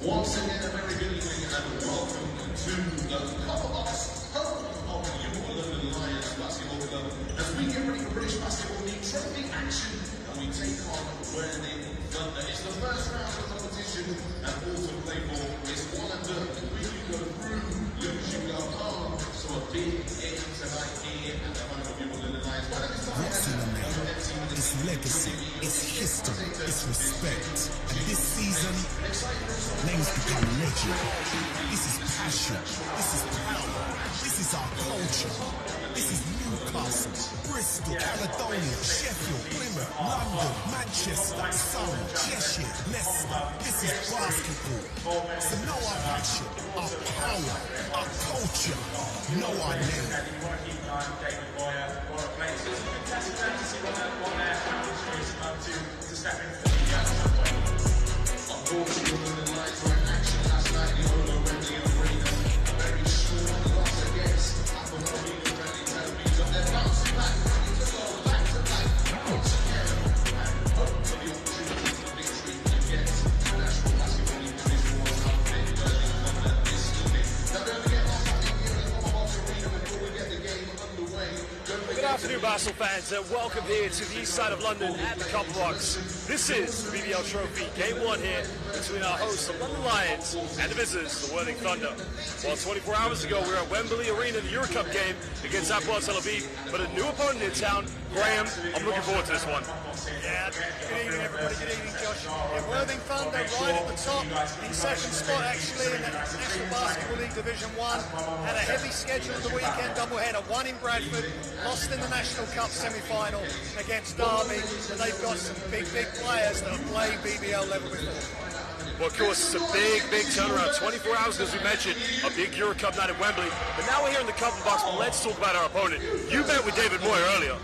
Once again, a very good evening and welcome to the Cover Box home of your London Lions Basketball Club as we get ready for British Basketball League Trophy action and we take on Worthing Thunder. It's the first round of the competition and all to play for is one and done. We go through, lose you go home. So a big hit tonight here at the home of your London Lions. What's in the name? It's legacy, it's history, it's respect. And this season, names become legend. This is passion, this is power, this is our culture. This is Newcastle, Bristol, Caledonia, Sheffield, Plymouth, London, Manchester, Surrey, Cheshire, Leicester. This is basketball. So know our passion, our power, our culture. Know our name. Good afternoon, Basel fans, and welcome here to the east side of London at the Cover Box. This is the BBL Trophy, Game 1 here between our hosts, the London Lions, and the visitors, the Worthing Thunder. Well, 24 hours ago, we were at Wembley Arena in the Euro Cup game against Hapoel Tel Aviv, but a new opponent in town, Graham. I'm looking forward to this one. Yeah, good evening everybody, good evening Josh. Yeah, Worthing Thunder right at the top, in second spot actually in the National Basketball League Division 1. Had a heavy schedule of the weekend, doubleheader, one in Bradford, lost in the National Cup semi-final against Derby, and they've got some big players that have played BBL level before. Well, of course, it's a big turnaround. 24 hours, as we mentioned, a big Euro Cup night at Wembley. But now we're here in the Cover Box, but let's talk about our opponent. You met with David Moyer earlier.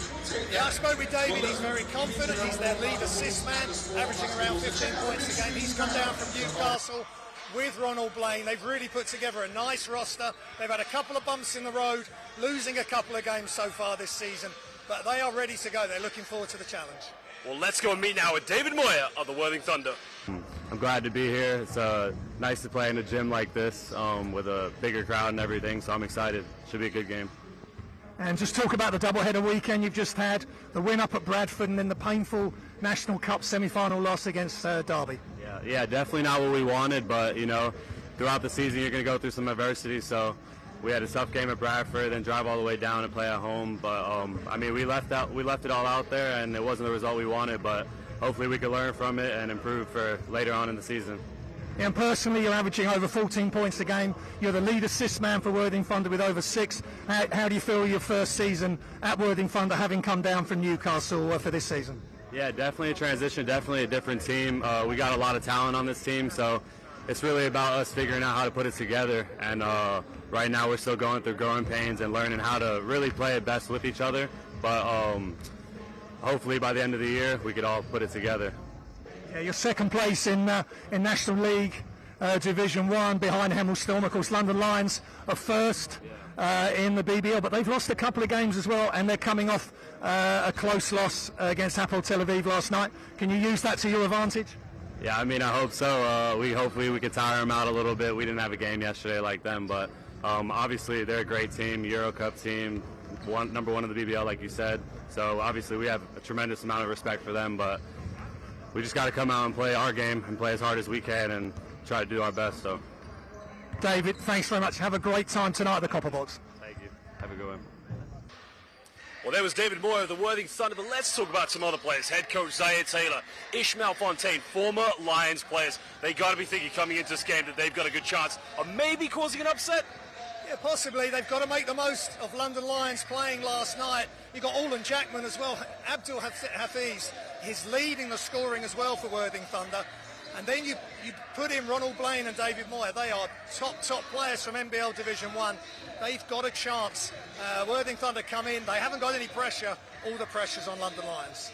Yeah, I spoke with David. He's very confident. He's their lead assist man, averaging around 15 points a game. He's come down from Newcastle with Ronald Blaine. They've really put together a nice roster. They've had a couple of bumps in the road, losing a couple of games so far this season. But they are ready to go. They're looking forward to the challenge. Well, let's go and meet now with David Moyer of the Worthing Thunder. I'm glad to be here. It's nice to play in a gym like this with a bigger crowd and everything, so I'm excited. Should be a good game. And just talk about the doubleheader weekend you've just had, the win up at Bradford and then the painful National Cup semi-final loss against Derby. Yeah, definitely not what we wanted, but, you know, throughout the season you're going to go through some adversity, so we had a tough game at Bradford, then drive all the way down and play at home, but, I mean, we left it all out there, and it wasn't the result we wanted, but hopefully we can learn from it and improve for later on in the season. Yeah, and personally, you're averaging over 14 points a game. You're the lead assist man for Worthing Thunder with over 6. How do you feel your first season at Worthing Thunder, having come down from Newcastle for this season? Yeah, definitely a transition, definitely a different team. We got a lot of talent on this team, so it's really about us figuring out how to put it together. And right now we're still going through growing pains and learning how to really play it best with each other. But hopefully by the end of the year we could all put it together. Yeah, you're second place in National League Division 1 behind Hemel Storm. Of course, London Lions are first in the BBL, but they've lost a couple of games as well, and they're coming off a close loss against Hapoel Tel Aviv last night. Can you use that to your advantage? Yeah, I mean, I hope so. Hopefully we could tire them out a little bit. We didn't have a game yesterday like them, but obviously they're a great team, Euro Cup team, number one in the BBL, like you said. So obviously we have a tremendous amount of respect for them, but we just got to come out and play our game and play as hard as we can and try to do our best. So, David, thanks very much. Have a great time tonight at the Copper Box. Thank you. Have a good one. Well, there was David Moyer of the Worthing Thunder, but let's talk about some other players. Head coach Zaire Taylor, Ishmael Fontaine, former Lions players. They got to be thinking coming into this game that they've got a good chance of maybe causing an upset. Yeah, possibly. They've got to make the most of London Lions playing last night. You've got Alden Jackman as well. Abdul Hafiz is leading the scoring as well for Worthing Thunder. And then you put in Ronald Blaine and David Moyer. They are top players from NBL Division 1. They've got a chance. Worthing Thunder come in. They haven't got any pressure. All the pressure's on London Lions.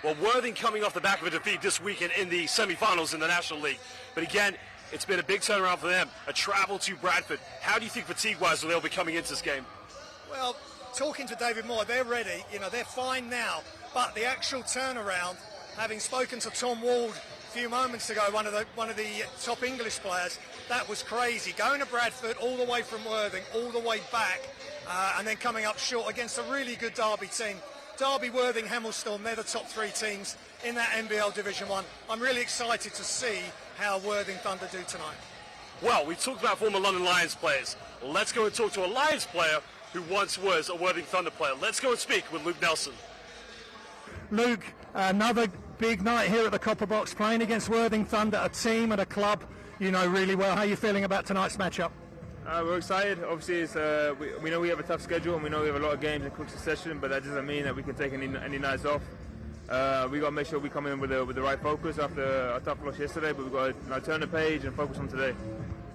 Well, Worthing coming off the back of a defeat this weekend in the semi-finals in the National League. But again, it's been a big turnaround for them. A travel to Bradford. How do you think fatigue-wise they'll be coming into this game? Well, talking to David Moore, they're ready. You know, they're fine now. But the actual turnaround, having spoken to Tom Wald few moments ago, one of the top English players. That was crazy. Going to Bradford all the way from Worthing, all the way back, and then coming up short against a really good Derby team. Derby, Worthing, Hemel-Storm, they're the top three teams in that NBL Division 1. I'm really excited to see how Worthing Thunder do tonight. Well, we talked about former London Lions players. Let's go and talk to a Lions player who once was a Worthing Thunder player. Let's go and speak with Luke Nelson. Luke, another big night here at the Copper Box, playing against Worthing Thunder, a team and a club you know really well. How are you feeling about tonight's matchup? We're excited. Obviously, it's, we know we have a tough schedule and we know we have a lot of games in quick succession, but that doesn't mean that we can take any nights off. We got to make sure we come in with the right focus after a tough loss yesterday, but we've got to turn the page and focus on today.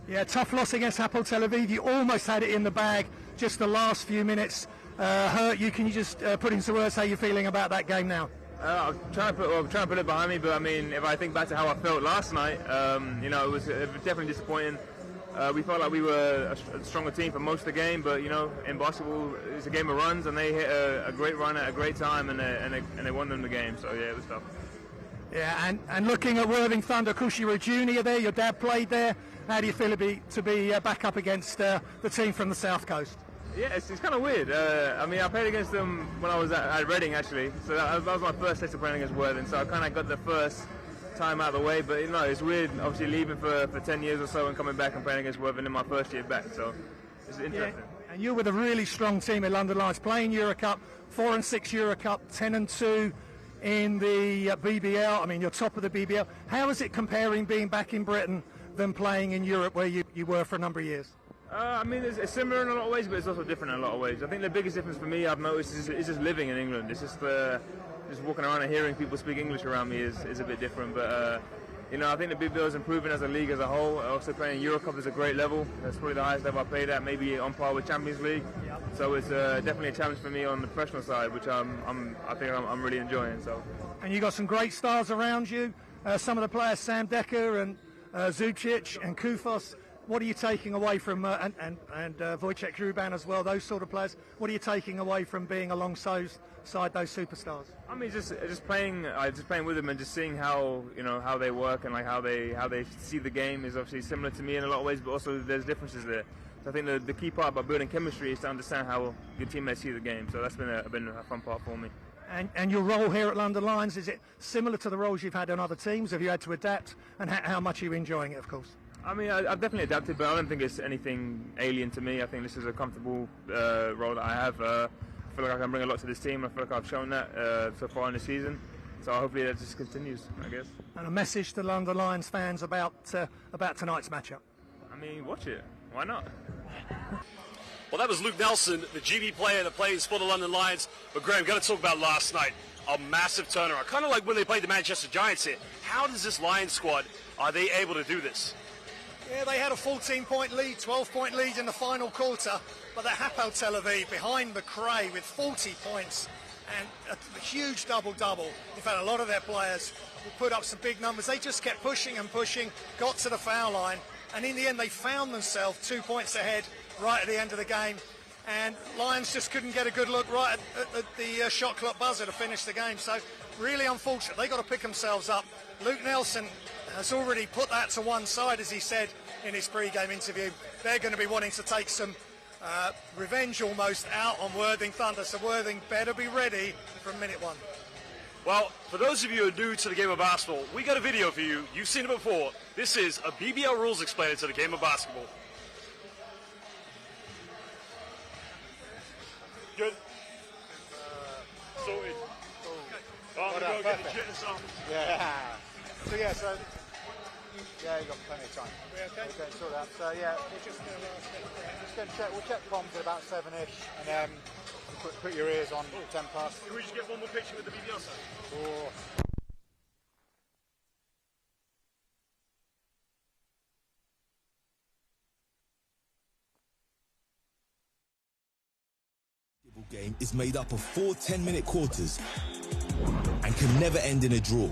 Yeah, tough loss against Hapoel Tel Aviv. You almost had it in the bag. Just the last few minutes hurt you. Can you just put into words how you're feeling about that game now? I'm trying to put it behind me, but I mean, if I think back to how I felt last night, you know, it was definitely disappointing. We felt like we were a stronger team for most of the game, but you know, in basketball, it's a game of runs, and they hit a great run at a great time, and they won them the game. So yeah, it was tough. Yeah, and looking at Worthing Thunder, of course you were a junior there. Your dad played there. How do you feel to be back up against the team from the South Coast? Yeah, it's kind of weird. I mean, I played against them when I was at Reading, actually. So that was my first taste of playing against Worthing. So I kind of got the first time out of the way. But, you know, it's weird, obviously, leaving for 10 years or so and coming back and playing against Worthing in my first year back. So it's interesting. Yeah, and you're with a really strong team in London Lions, playing Eurocup, 4-6 Eurocup, 10-2 in the BBL. I mean, you're top of the BBL. How is it comparing being back in Britain than playing in Europe where you were for a number of years? I mean, it's similar in a lot of ways, but it's also different in a lot of ways. I think the biggest difference for me, I've noticed, is just living in England. It's just walking around and hearing people speak English around me is a bit different. But you know, I think the BBL is improving as a league as a whole. Also playing Eurocup is a great level. That's probably the highest level I played at, maybe on par with Champions League. Yep. So it's definitely a challenge for me on the professional side, which I think I'm really enjoying. So. And you got some great stars around you. Some of the players, Sam Decker and Zucic and Kufos. What are you taking away from and Wojciech Ruban as well? Those sort of players. What are you taking away from being alongside those superstars? I mean, just playing with them and just seeing how how they work and like how they see the game is obviously similar to me in a lot of ways, but also there's differences there. So I think the key part about building chemistry is to understand how your teammates see the game. So that's been a fun part for me. And your role here at London Lions, is it similar to the roles you've had in other teams? Have you had to adapt? And how much are you enjoying it, of course? I mean, I've definitely adapted, but I don't think it's anything alien to me. I think this is a comfortable role that I have. I feel like I can bring a lot to this team. I feel like I've shown that so far in the season. So hopefully that just continues, I guess. And a message to London Lions fans about tonight's matchup. I mean, watch it. Why not? Well, that was Luke Nelson, the GB player that plays for the London Lions. But Graham, we've got to talk about last night. A massive turnaround. Kind of like when they played the Manchester Giants here. How does this Lions squad, are they able to do this? Yeah, they had a 14-point lead, 12-point lead in the final quarter, but the Hapoel Tel Aviv behind McRae with 40 points and a huge double-double. In fact, a lot of their players put up some big numbers. They just kept pushing and pushing, got to the foul line, and in the end they found themselves 2 points ahead right at the end of the game. And Lions just couldn't get a good look right at the shot clock buzzer to finish the game. So really unfortunate. They got to pick themselves up. Luke Nelson has already put that to one side, as he said in his pre-game interview. They're going to be wanting to take some revenge almost out on Worthing Thunder. So Worthing better be ready from minute one. Well, for those of you who are new to the game of basketball, we got a video for you. You've seen it before. This is a BBL rules explainer to the game of basketball. Good. Sorted. Oh, I'm going to go get the shit and stuff. Yeah. So yeah, you got plenty of time. We okay? Okay, sort that. So yeah, we're just going to check. We'll check comms at about 7ish, and then put your ears on 10 past. Can we just get one more picture with the BBL side? Or game is made up of 4 10-minute quarters and can never end in a draw.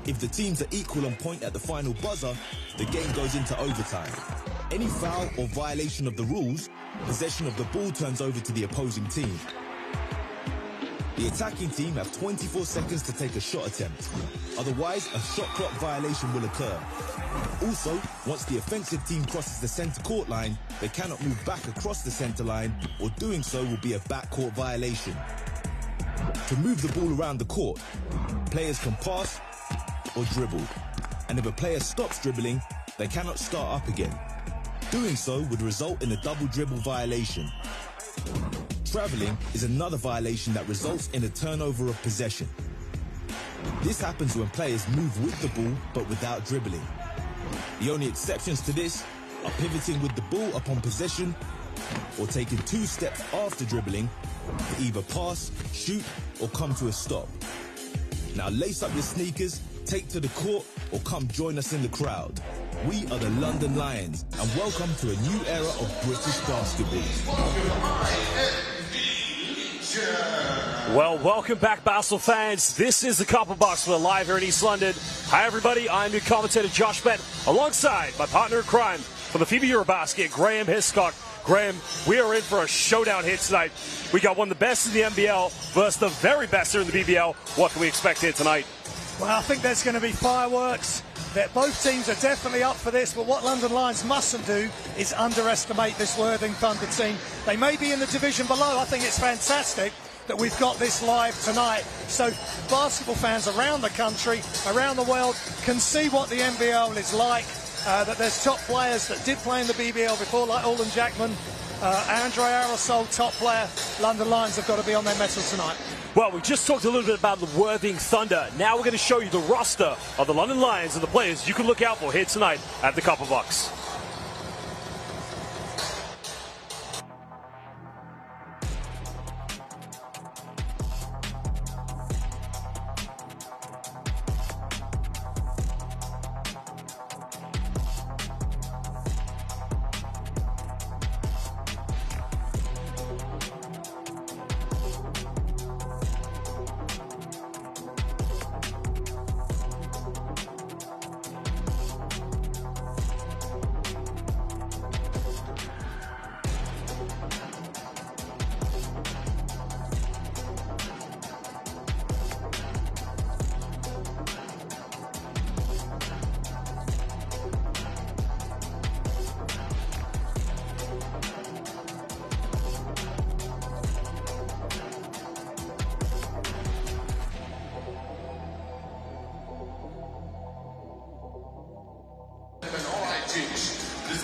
If the teams are equal on point at the final buzzer, the game goes into overtime. Any foul or violation of the rules, possession of the ball turns over to the opposing team. The attacking team have 24 seconds to take a shot attempt. Otherwise, a shot clock violation will occur. Also, once the offensive team crosses the centre court line, they cannot move back across the centre line, or doing so will be a backcourt violation. To move the ball around the court, players can pass or dribble. And if a player stops dribbling, they cannot start up again. Doing so would result in a double dribble violation. Travelling is another violation that results in a turnover of possession. This happens when players move with the ball but without dribbling. The only exceptions to this are pivoting with the ball upon possession or taking 2 steps after dribbling to either pass, shoot, or come to a stop. Now lace up your sneakers, take to the court, or come join us in the crowd. We are the London Lions, and welcome to a new era of British basketball. Well, welcome back, Basel fans. This is the Copper Box. We're live here in East London. Hi, everybody. I'm your commentator, Josh Bett, alongside my partner in crime for the FIBA Eurobasket, Graham Hiscock. Graham, we are in for a showdown here tonight. We got one of the best in the NBL versus the very best here in the BBL. What can we expect here tonight? Well, I think there's going to be fireworks. That both teams are definitely up for this, but what London Lions mustn't do is underestimate this Worthing Thunder team. They may be in the division below. I think it's fantastic that we've got this live tonight, so basketball fans around the country, around the world, can see what the NBL is like, that there's top players that did play in the BBL before, like Olin Jackman, Andre Aerosol, top player. London Lions have got to be on their mettle tonight. Well, we just talked a little bit about the Worthing Thunder. Now we're going to show you the roster of the London Lions and the players you can look out for here tonight at the Copper Box.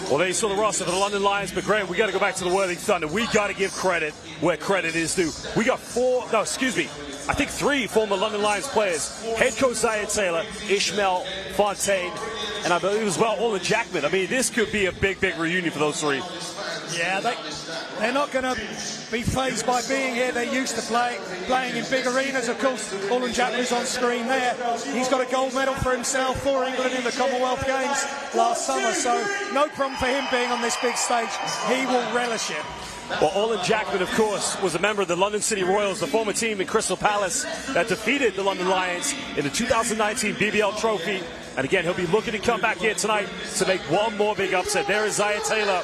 Well, there you saw the roster for the London Lions, but Graham, we got to go back to the Worthing Thunder. We got to give credit where credit is due. We got I think 3 former London Lions players. Head coach Zaire Taylor, Ishmael Fontaine, and I believe as well Olin Jackman. I mean, this could be a big, big reunion for those 3. Yeah, they're not going to be fazed by being here. They're used to playing in big arenas. Of course, Olin Jackman's on screen there. He's got a gold medal for himself for England in the Commonwealth Games last summer, so no problem for him being on this big stage. He will relish it. Well, Olin Jackman, of course, was a member of the London City Royals, the former team in Crystal Palace that defeated the London Lions in the 2019 BBL Trophy. And again, he'll be looking to come back here tonight to make one more big upset. There is Zaire Taylor,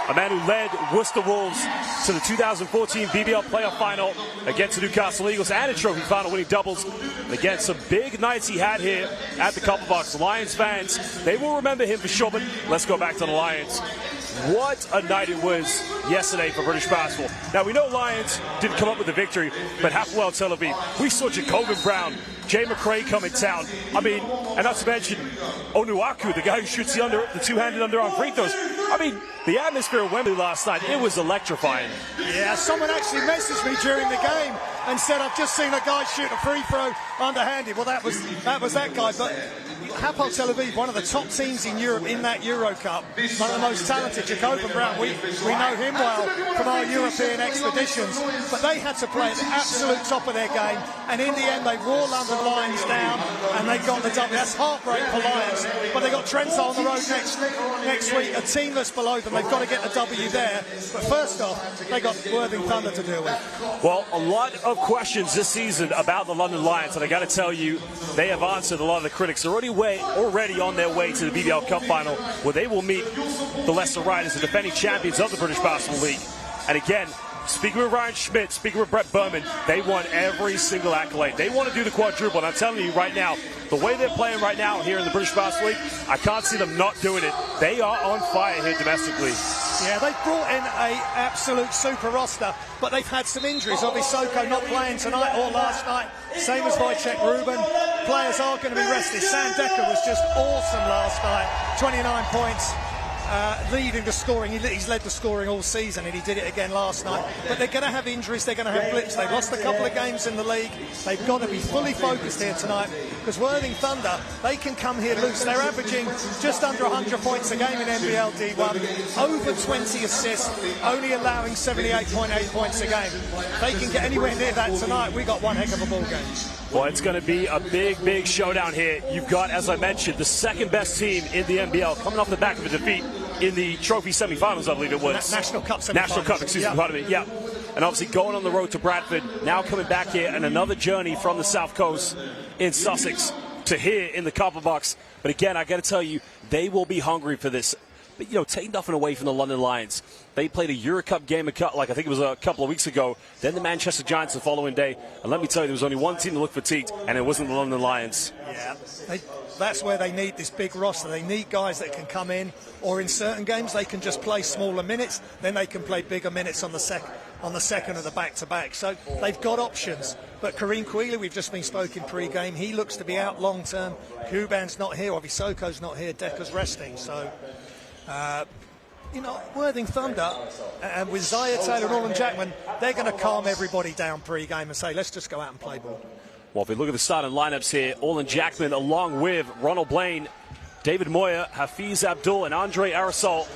a man who led Worcester Wolves to the 2014 BBL playoff final against the Newcastle Eagles and a trophy final, winning doubles. And again, some big nights he had here at the Copper Box. Lions fans, they will remember him for sure, but let's go back to the Lions. What a night it was yesterday for British basketball. Now, we know Lions didn't come up with the victory, but Hapoel Tel Aviv, we saw Jacobin Brown, Jay McRae come in town. I mean, and not to mention Onuaku, the guy who shoots the two-handed underarm free throws. I mean, the atmosphere at Wembley last night, it was electrifying. Yeah, someone actually messaged me during the game and said, I've just seen a guy shoot a free throw underhanded. Well, that was that guy. But Hapoel Tel Aviv, one of the top teams in Europe in that Euro Cup, one of the most talented. Jacobin Brown, we know him well from our European expeditions, but they had to play at the absolute top of their game, and in the end they wore London Lions down and they got the W. That's heartbreak for Lions, but they got Trento on the road next week, a team that's below them. They've got to get the W there, but first off they got Worthing Thunder to deal with. Well, a lot of questions this season about the London Lions, and I got to tell you, they have answered a lot of the critics. They're already on their way to the BBL Cup final, where they will meet the Leicester Riders, the defending champions of the British Basketball League. And again, speaking with Ryan Schmidt, speaking with Brett Berman, they want every single accolade. They want to do the quadruple, and I'm telling you right now, the way they're playing right now here in the British Basketball League, I can't see them not doing it. They are on fire here domestically. Yeah, they've brought in an absolute super roster, but they've had some injuries. Obviously, Soko not playing tonight or last night, same as Wojciech Rubin. Players are going to be rested. Sam Decker was just awesome last night, 29 points. Leading the scoring. He's led the scoring all season, and he did it again last night. But they're going to have injuries, they're going to have blips. They've lost a couple of games in the league. They've got to be fully focused here tonight, because Worthing Thunder, they can come here loose. They're averaging just under 100 points a game in NBL D1, over 20 assists, only allowing 78.8 points a game. If they can get anywhere near that tonight, we got one heck of a ball game. Well, it's going to be a big, big showdown here. You've got, as I mentioned, the second best team in the NBL coming off the back of a defeat in the trophy semifinals, I believe it was. National Cup semifinals. National Cup, excuse me, pardon me, yeah. And obviously going on the road to Bradford, now coming back here, and another journey from the South Coast in Sussex to here in the Copper Box. But again, I got to tell you, they will be hungry for this. But, you know, take nothing away from the London Lions. They played a Euro Cup game, like I think it was a couple of weeks ago, then the Manchester Giants the following day. And let me tell you, there was only one team to look fatigued, and it wasn't the London Lions. Yeah, that's where they need this big roster. They need guys that can come in, or in certain games they can just play smaller minutes, then they can play bigger minutes on the second of the back-to-back. So they've got options. But Kareem Quealy, we've just been spoken pre-game, he looks to be out long-term. Kuban's not here, Ovisoko's not here, Decker's resting. So, you know, Worthing Thunder, and with Zaire Taylor and Orland Jackman, they're going to calm everybody down pre-game and say, let's just go out and play ball. Well, if we look at the starting lineups here, Orland Jackman along with Ronald Blaine, David Moyer, Hafiz Abdul, and Andre Aerosol.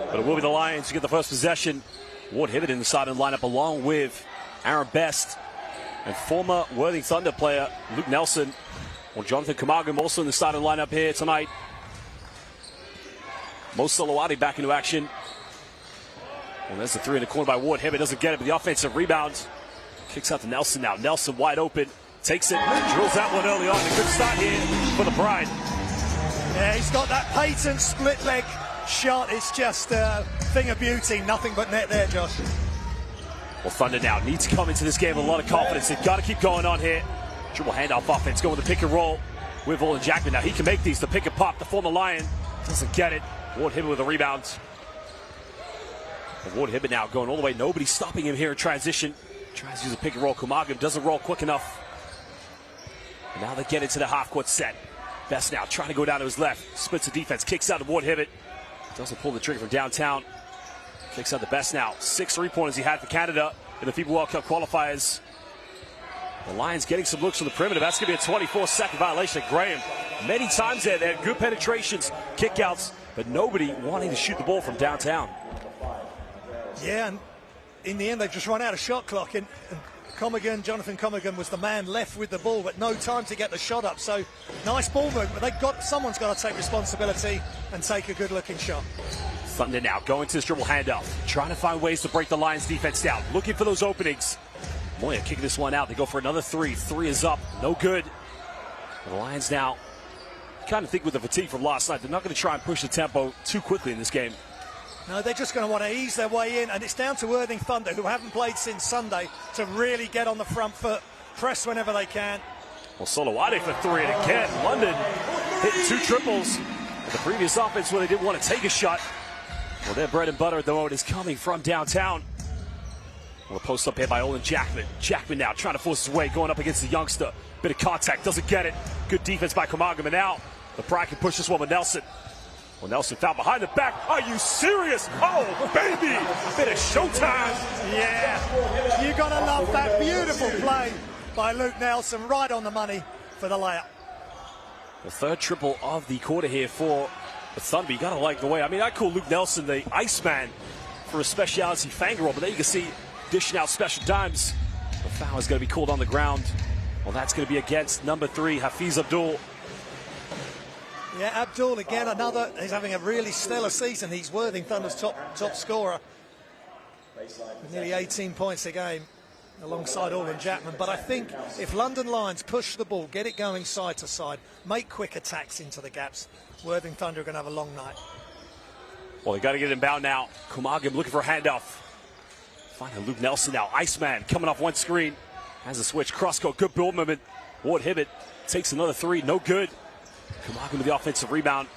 But it will be the Lions who get the first possession. Ward Hibbert in the starting lineup along with Aaron Best and former Worthing Thunder player Luke Nelson. Well, Jonathan Kamagum also in the starting lineup here tonight. Mo Solowati back into action. Well, there's the three in the corner by Ward Hibbert. Doesn't get it, but the offensive rebound kicks out to Nelson now. Nelson wide open. Takes it, drills that one early on. A good start here for the Pride. Yeah, he's got that patent split leg shot. It's just a thing of beauty. Nothing but net there, Josh. Well, Thunder now need to come into this game with a lot of confidence. They've got to keep going on here. Dribble handoff offense, going with the pick and roll with Orland Jackman. Now he can make these. The pick and pop, the former Lion doesn't get it. Ward Hibbert with a rebound. And Ward Hibbert now going all the way. Nobody's stopping him here in transition. Tries to use a pick and roll. Kamagum doesn't roll quick enough. And now they get into the half-court set. Best now trying to go down to his left. Splits the defense, kicks out to Ward Hibbert. Doesn't pull the trigger from downtown. Kicks out the Best now. 6 3-pointers he had for Canada in the FIBA World Cup qualifiers. The Lions getting some looks from the perimeter. That's going to be a 24-second violation of Graham. Many times there, they had good penetrations, kickouts, but nobody wanting to shoot the ball from downtown. Yeah, and in the end, they've just run out of shot clock. And Jonathan Comaghan was the man left with the ball, but no time to get the shot up. So nice ball movement. Someone's got to take responsibility and take a good-looking shot. Thunder now going to this dribble handoff, trying to find ways to break the Lions defense down, looking for those openings. Moya kicking this one out. They go for another three. Three is up, no good. The Lions now kind of think with the fatigue from last night, they're not going to try and push the tempo too quickly in this game. No, they're just going to want to ease their way in, and it's down to Worthing Thunder, who haven't played since Sunday, to really get on the front foot, press whenever they can. Well, Solowati for three, and again, London hitting 2 triples. The previous offense where they didn't want to take a shot. Well, their bread and butter at the moment is coming from downtown. Well, a post up here by Orland Jackman. Jackman now trying to force his way, going up against the youngster. Bit of contact, doesn't get it. Good defense by Kamagum, and now the Pride can push this one with Nelson. Well, Nelson fouled behind the back. Are you serious? Oh, baby! Bit of showtime. Yeah, you got to love that beautiful play by Luke Nelson, right on the money for the layup. The third triple of the quarter here for the Thunder. You got to like the way. I mean, I call Luke Nelson the Iceman for a speciality finger roll, but there you can see dishing out special dimes. The foul is going to be called on the ground. Well, that's going to be against number 3, Hafiz Abdul. Yeah, Abdul again, he's having a really stellar season. He's Worthing Thunder's top scorer with nearly 18 points a game alongside Orland Jackman. But I think if London Lions push the ball, get it going side to side, make quick attacks into the gaps, Worthing Thunder are going to have a long night. Well, they got to get it inbound now. Kamagum looking for a handoff. Finding Luke Nelson now. Iceman coming off one screen. Has a switch. Crosscourt. Good ball movement. Ward Hibbett takes another three. No good. Kamagan with the offensive rebound.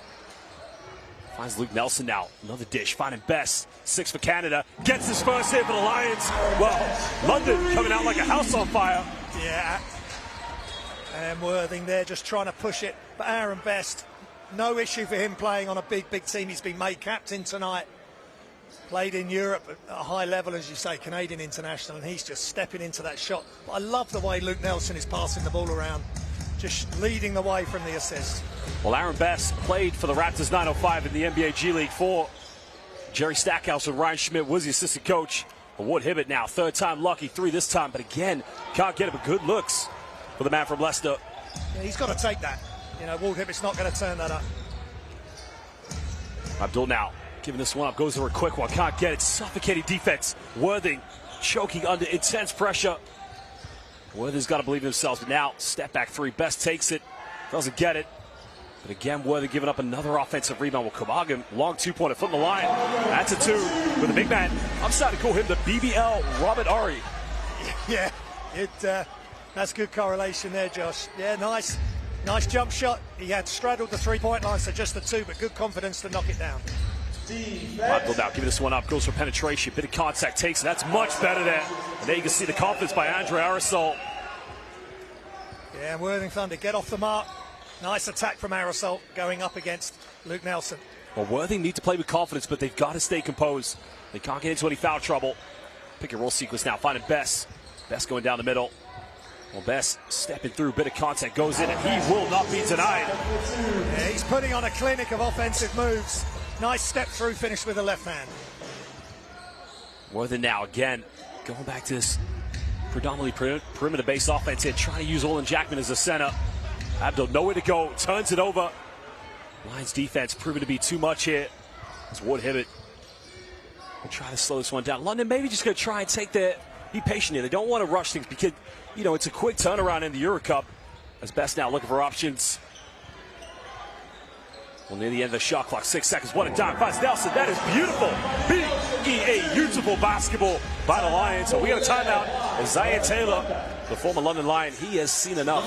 Finds Luke Nelson now. Another dish. Finding Best. 6 for Canada. Gets his first hit for the Lions. Well, London coming out like a house on fire. Yeah. And Worthing there just trying to push it. But Aaron Best, no issue for him playing on a big team. He's been made captain tonight. Played in Europe at a high level, as you say, Canadian international, and he's just stepping into that shot. But I love the way Luke Nelson is passing the ball around, just leading the way from the assist. Well, Aaron Best played for the Raptors 905 in the NBA G League for Jerry Stackhouse, and Ryan Schmidt was the assistant coach. Ward Hibbett now, third time lucky, 3 this time, but again, can't get it, but good looks for the man from Leicester. Yeah, he's got to take that. You know, Ward Hibbett's not going to turn that up. Abdul now giving this one up, goes over a quick one, can't get it. Suffocating defense. Worthing choking under intense pressure. Worthing's got to believe in themselves, but now step back 3. Best takes it, doesn't get it. But again, Worthing giving up another offensive rebound with Kamagan. Long 2-pointer, foot in the line. That's a 2 with a big man. I'm starting to call him the BBL Robert Ory. Yeah, that's good correlation there, Josh. Yeah, nice jump shot. He had straddled the 3-point line, so just the 2, but good confidence to knock it down. Abdul now giving this one up, goes for penetration, bit of contact, takes it. That's much better there. And there you can see the confidence by Andre Aerosol. Yeah, Worthing Thunder get off the mark. Nice attack from Aerosol going up against Luke Nelson. Well, Worthing need to play with confidence, but they've got to stay composed. They can't get into any foul trouble. Pick and roll sequence now, finding Best. Best going down the middle. Well, Best stepping through, bit of contact, goes in, and he will not be denied. Yeah, he's putting on a clinic of offensive moves. Nice step through finish with the left hand. Worthing now again, going back to this predominantly perimeter-based offense here, trying to use Olin Jackman as a center. Abdul nowhere to go, turns it over. Lions defense proving to be too much here. It's Ward Hibbett. We'll try to slow this one down. London maybe just going to try and be patient here. They don't want to rush things because, you know, it's a quick turnaround in the Euro Cup. As Best now looking for options. Well, near the end of the shot clock, 6 seconds, one and dime, finds Nelson. That is beautiful. BEA, beautiful basketball by the Lions. So we got a timeout. And Zion Taylor, the former London Lion, he has seen enough.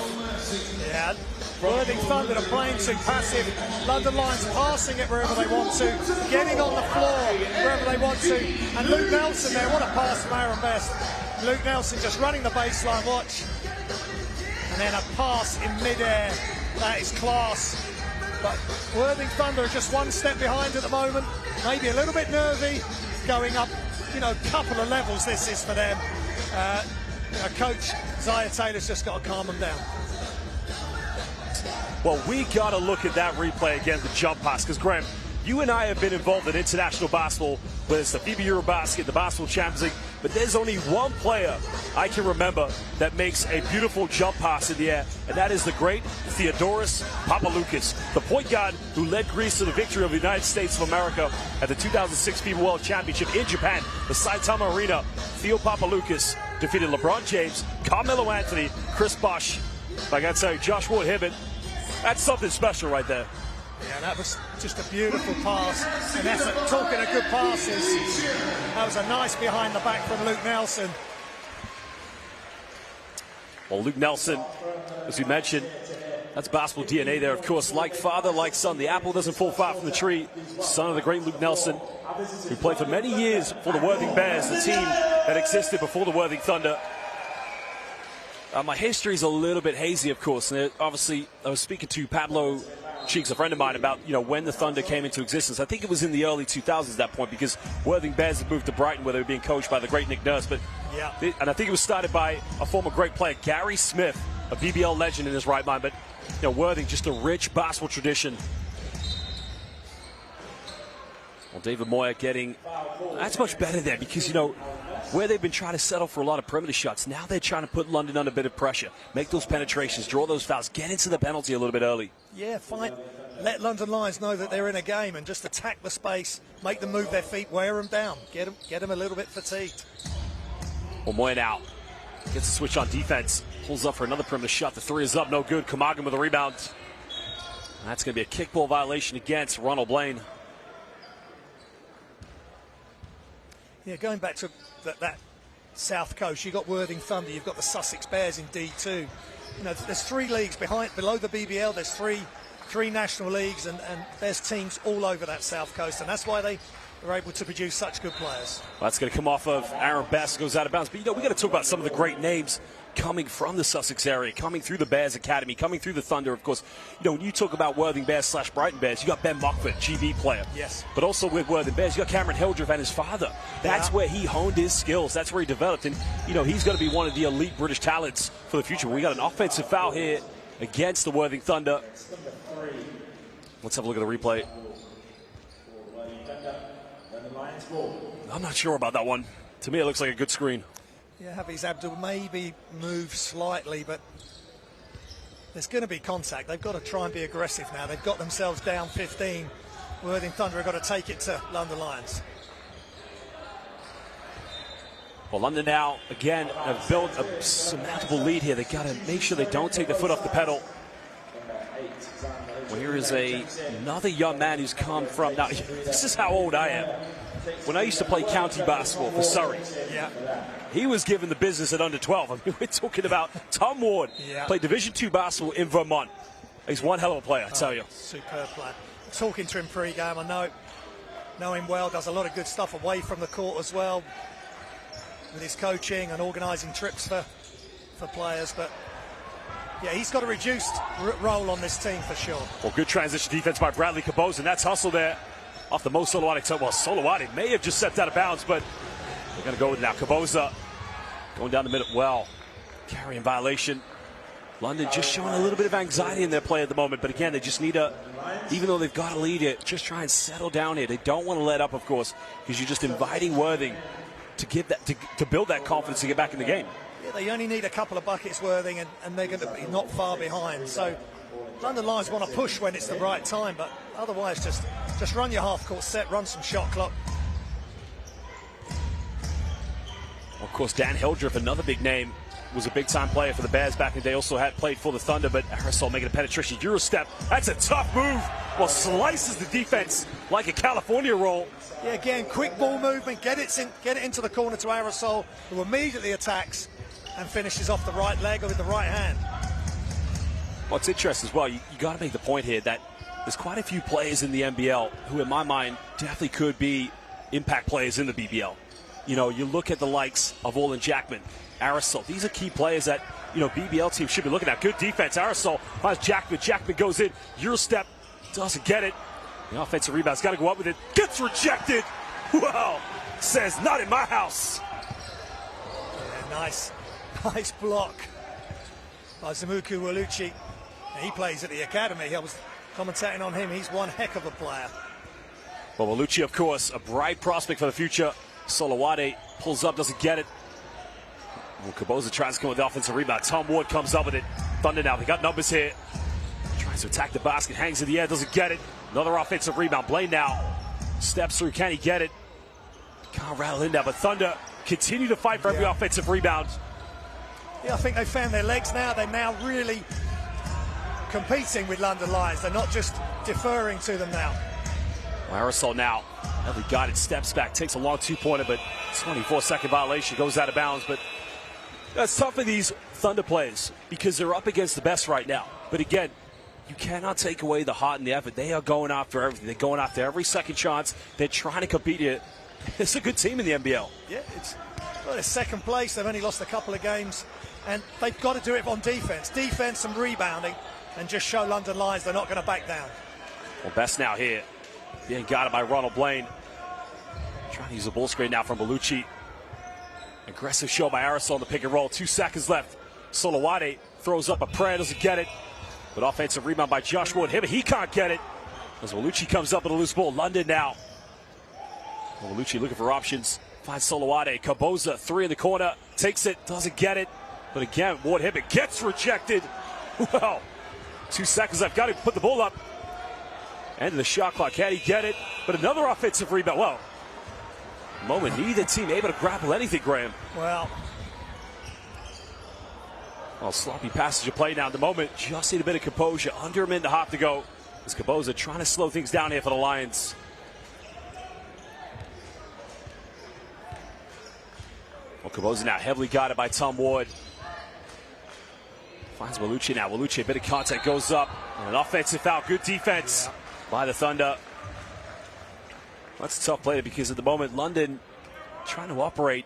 Yeah, Worthing Thunder are playing too passive. London Lions passing it wherever they want to, getting on the floor wherever they want to. And Luke Nelson there, what a pass from Aaron Best. Luke Nelson just running the baseline, watch. And then a pass in midair. That is class. But Worthing Thunder are just one step behind at the moment. Maybe a little bit nervy. Going up, you know, a couple of levels this is for them. Coach Zion Taylor's just got to calm them down. Well, we got to look at that replay again, the jump pass, because Graham, you and I have been involved in international basketball, whether it's the FIBA Eurobasket, the Basketball Champions League, but there's only one player I can remember that makes a beautiful jump pass in the air, and that is the great Theodoros Papaloukas, the point guard who led Greece to the victory of the United States of America at the 2006 FIBA World Championship in Japan, the Saitama Arena. Theo Papaloukas defeated LeBron James, Carmelo Anthony, Chris Bosh. Like I'd say, Josh Ward Hibbett. That's something special right there. Yeah, that was just a beautiful pass. And that's talking of good passes. That was a nice behind the back from Luke Nelson. Well, Luke Nelson, as we mentioned, that's basketball DNA there, of course. Like father, like son. The apple doesn't fall far from the tree. Son of the great Luke Nelson, who played for many years for the Worthing Bears, the team that existed before the Worthing Thunder. My history's a little bit hazy, of course. And obviously, I was speaking to Pablo Cheeks, a friend of mine, about when the Thunder came into existence. I think it was in the early 2000s at that point, because Worthing Bears had moved to Brighton, where they were being coached by the great Nick Nurse. But and I think it was started by a former great player, Gary Smith, a BBL legend in his right mind. But Worthing, just a rich basketball tradition. Well, David Moyer getting that's much better there, because where they've been trying to settle for a lot of perimeter shots, now they're trying to put London under a bit of pressure, make those penetrations, draw those fouls, get into the penalty a little bit early. Yeah, fine. Let London Lions know that they're in a game and just attack the space, make them move their feet, wear them down, get them a little bit fatigued. Well, Moyer now gets a switch on defense, pulls up for another perimeter shot. The 3 is up, no good. Kamagan with a rebound. And that's going to be a kickball violation against Ronald Blaine. Yeah, going back to that South Coast, you've got Worthing Thunder, you've got the Sussex Bears in D2. You know, there's 3 leagues below the BBL. There's three national leagues, and there's teams all over that South Coast, and that's why they are able to produce such good players. Well, that's going to come off of Aaron Best, goes out of bounds. But, you know, we got to talk about some of the great names coming from the Sussex area, coming through the Bears Academy, coming through the Thunder, of course. You know, when you talk about Worthing Bears / Brighton Bears, you got Ben Mockford, GB player. Yes. But also with Worthing Bears, you got Cameron Hildreth and his father. That's where he honed his skills. That's where he developed. And, you know, he's going to be one of the elite British talents for the future. We got an offensive foul here against the Worthing Thunder. Let's have a look at the replay. I'm not sure about that one. To me, it looks like a good screen. Yeah, Hafiz Abdul maybe move slightly, but there's going to be contact. They've got to try and be aggressive now. They've got themselves down 15. Worthing Thunder have got to take it to London Lions. Well, London now, again, have built a surmountable lead here. They've got to make sure they don't take the foot off the pedal. Well, here is another young man who's come from... Now, this is how old I am. When I used to play county basketball for Surrey, he was given the business at under 12. I mean, we're talking about Tom Ward, played Division II basketball in Vermont. He's one hell of a player, I tell you. Superb player. Talking to him pre-game, I know him well, does a lot of good stuff away from the court as well, with his coaching and organising trips for players. But yeah, he's got a reduced role on this team for sure. Well, good transition defense by Bradley Caboza, and that's hustle there off the Mo Solowade. Well, Solowade may have just stepped out of bounds, but they're going to go with it now. Caboza going down the middle. Well, carrying violation. London just showing a little bit of anxiety in their play at the moment, but again, they just need even though they've got a lead here, just try and settle down here. They don't want to let up, of course, because you're just inviting Worthing to give that to build that confidence to get back in the game. Yeah, they only need a couple of buckets, Worthing, and they're going to be not far behind. So London Lions want to push when it's the right time, but otherwise just run your half-court set, run some shot clock. Of course, Dan Hildreth, another big name, was a big-time player for the Bears back in the day. Also had played for the Thunder, but Aerosol making a penetration Euro step. That's a tough move. Well, slices the defense like a California roll. Yeah, again, quick ball movement, get it into the corner to Aerosol, who immediately attacks and finishes off the right leg with the right hand. Well, it's interesting as well. You got to make the point here that there's quite a few players in the NBL who, in my mind, definitely could be impact players in the BBL. You know, you look at the likes of Olin Jackman, Aerosol. These are key players that, you know, BBL teams should be looking at. Good defense. Aerosol finds Jackman. Jackman goes in. Euro step. Doesn't get it. The offensive rebound's got to go up with it. Gets rejected. Wow. Says, not in my house. Yeah, nice block by Zamuku Waluchi. He plays at the academy. I was commentating on him. He's one heck of a player. Well, Waluchi, of course, a bright prospect for the future. Solowade pulls up, doesn't get it. Well, Caboza tries to come with the offensive rebound. Tom Ward comes up with it. Thunder now, they got numbers here. Tries to attack the basket, hangs in the air, doesn't get it. Another offensive rebound. Blaine now steps through. Can he get it? Can't rattle in there, but Thunder continue to fight for every offensive rebound. Yeah, I think they found their legs now. They're now really competing with London Lions. They're not just deferring to them now. Well, Aerosol now, heavily guided, steps back, takes a long two-pointer, but 24-second violation, goes out of bounds. But that's tough for these Thunder players because they're up against the best right now. But again, you cannot take away the heart and the effort. They are going after everything. They're going after every second chance. They're trying to compete here. It's a good team in the NBL. Yeah, it's second place. They've only lost a couple of games, and they've got to do it on defense. Defense and rebounding, and just show London Lions they're not going to back down. Well, Best now here, being guarded by Ronald Blaine. Trying to use the ball screen now from Bellucci. Aggressive show by Aerosol in the pick and roll. 2 seconds left. Solowade throws up a prayer, doesn't get it. But offensive rebound by Joshua Hibbert. He can't get it. As Bellucci comes up with a loose ball. London now. Well, Bellucci looking for options. Finds Solowade. Caboza, 3 in the corner. Takes it, doesn't get it. But again, Ward Hibbert gets rejected. Well, 2 seconds left. Got to put the ball up. End of the shot clock. Can he get it? But another offensive rebound. Well, moment neither team able to grapple anything, Graham. Well, sloppy passage of play now at the moment. Just need a bit of composure. Under a minute and a half to go. As Caboza trying to slow things down here for the Lions. Well, Kaboza now heavily guarded by Tom Ward. Finds Walucci now. Walucci, a bit of contact, goes up. And an offensive foul. Good defense by the Thunder. That's a tough play because at the moment, London trying to operate.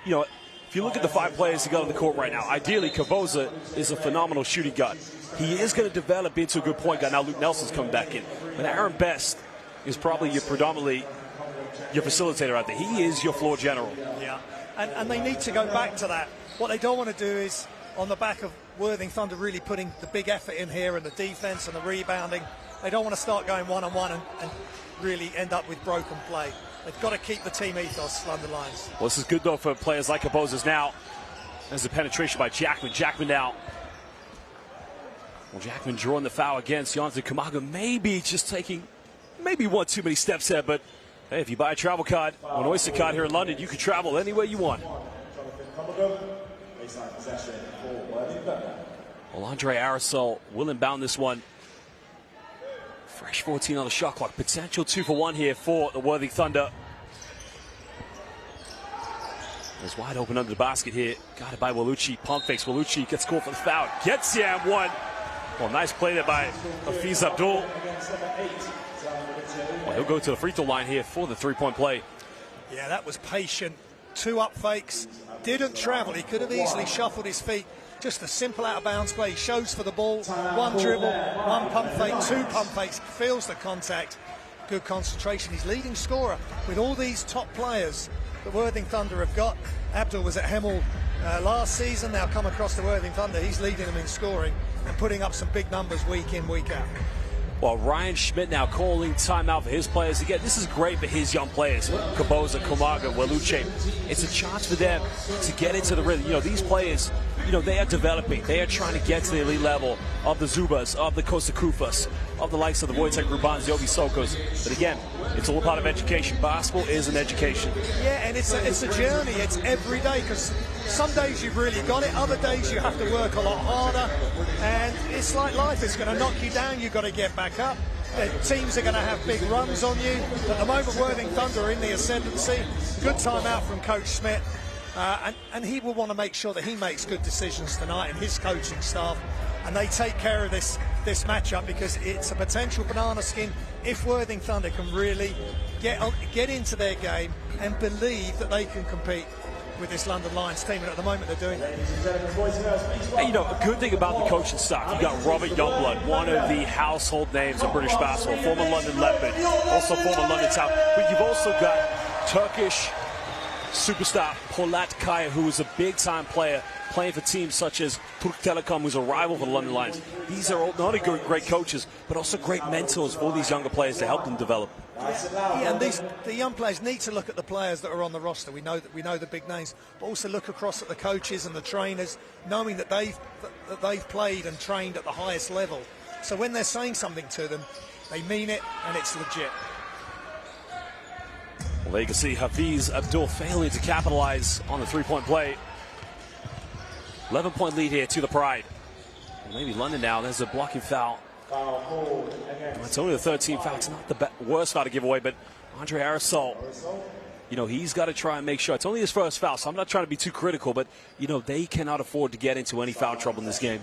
You know, if you look at the 5 players who got on the court right now, ideally, Kaboza is a phenomenal shooting guard. He is going to develop into a good point guard. Now Luke Nelson's coming back in. But Aaron Best is probably predominantly your facilitator out there. He is your floor general. Yeah, and they need to go back to that. What they don't want to do is, on the back of Worthing Thunder really putting the big effort in here and the defense and the rebounding, they don't want to start going one-on-one and really end up with broken play. They've got to keep the team ethos, London Lions. Well, this is good, though, for players like Kaboza's now. There's a penetration by Jackman. Jackman now. Well, Jackman drawing the foul against Jonathan Kamaga. Maybe just taking one too many steps there, but hey, if you buy a travel card, an Oyster card here in London, you can travel anywhere you want. Well, Andre Aerosol will inbound this one. Fresh 14 on the shot clock. Potential 2-for-1 here for the Worthing Thunder. It's wide open under the basket here. Got it by Walucci. Pump fakes. Walucci gets called for the foul. Gets the and one. Well, nice play there by Hafiz Abdul. Well, he'll go to the free throw line here for the three-point play. Yeah, that was patient. 2 up fakes. Didn't travel. He could have easily shuffled his feet. Just a simple out-of-bounds play. He shows for the ball. 1 dribble, 1 pump fake, 2 pump fakes. Feels the contact. Good concentration. He's leading scorer with all these top players that Worthing Thunder have got. Abdul was at Hemel last season. Now come across the Worthing Thunder. He's leading them in scoring and putting up some big numbers week in, week out. Well, Ryan Schmidt now calling timeout for his players. Again, this is great for his young players. Kaboza, Kamaga, Walucci. It's a chance for them to get into the rhythm. You know, these players, you know, they are developing. They are trying to get to the elite level of the Zubas, of the Costa Kufas, of the likes of the Wojtek Rubans, Yogi Sokos. But again, it's all part of education. Basketball is an education. Yeah, and it's a journey. It's every day, because some days you've really got it. Other days you have to work a lot harder. And it's like life. It's going to knock you down. You've got to get back up. The teams are going to have big runs on you. At the moment, Worthing Thunder are in the ascendancy. Good time out from Coach Schmidt. And he will want to make sure that he makes good decisions tonight, and his coaching staff, and they take care of this matchup, because it's a potential banana skin if Worthing Thunder can really get into their game and believe that they can compete with this London Lions team, and at the moment they're doing it. Hey, you know, a good thing about the coaching staff, you got Robert Youngblood, one of the household names of British basketball, former London Leopard, also former London Town, but you've also got Turkish superstar Polat Kaya, who is a big-time player, playing for teams such as Turk Telekom, who's a rival for the London Lions. These are not only great coaches, but also great mentors for these younger players to help them develop. Yeah, and the young players need to look at the players that are on the roster. We know the big names, but also look across at the coaches and the trainers, knowing that they've played and trained at the highest level. So when they're saying something to them, they mean it, and it's legit. Well, there you can see Hafiz Abdul failing to capitalize on the three-point play. 11-point lead here to the Pride. Maybe London now. There's a blocking foul. It's only the 13th foul. It's not the worst foul to give away, but Andre Aerosol, you know, he's got to try and make sure. It's only his first foul, so I'm not trying to be too critical, but, you know, they cannot afford to get into any foul trouble in this game.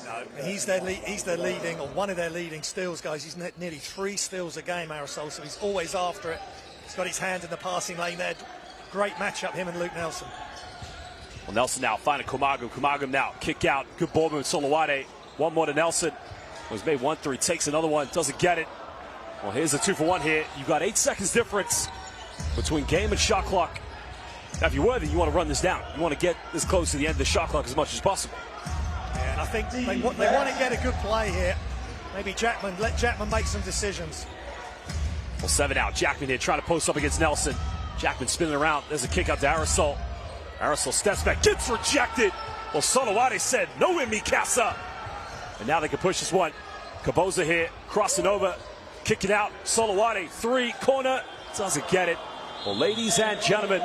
No, he's their leading, or one of their leading steals guys. He's nearly 3 steals a game, Aerosol, so he's always after it. He's got his hand in the passing lane there. Great matchup, him and Luke Nelson. Well, Nelson now finding Kamaga. Kamaga now kick out. Good ball move. Solowade. One more to Nelson. Was made 1-3. Takes another one. Doesn't get it. Well, here's a 2-for-1 here. You've got 8 seconds difference between game and shot clock. Now, if you're worthy, you want to run this down. You want to get this close to the end of the shot clock as much as possible. Yeah, and I think they want to get a good play here. Maybe let Jackman make some decisions. Well, 7 out. Jackman here trying to post up against Nelson. Jackman spinning around. There's a kick out to Aerosol. Aerosol steps back, gets rejected. Well, Solowade said, no in mi casa. And now they can push this one. Kaboza here, crossing over, kicking out. Solowade, 3, corner, doesn't get it. Well, ladies and gentlemen,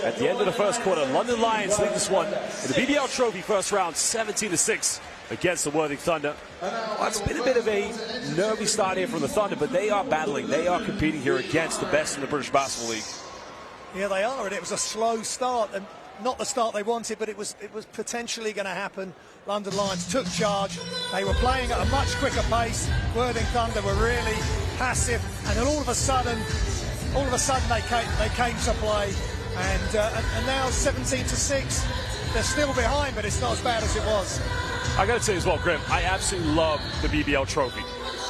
at the end of the first quarter, London Lions lead this one in the BBL Trophy first round, 17-6 against the Worthing Thunder. Well, it's been a bit of a nervy start here from the Thunder, but they are battling. They are competing here against the best in the British Basketball League. Yeah, they are, and it was a slow start. And not the start they wanted, but it was potentially going to happen. London Lions took charge. They were playing at a much quicker pace. Worthing Thunder were really passive, and then all of a sudden they came to play. And now 17-6. They're still behind, but it's not as bad as it was. I got to say as well, Grim, I absolutely love the BBL Trophy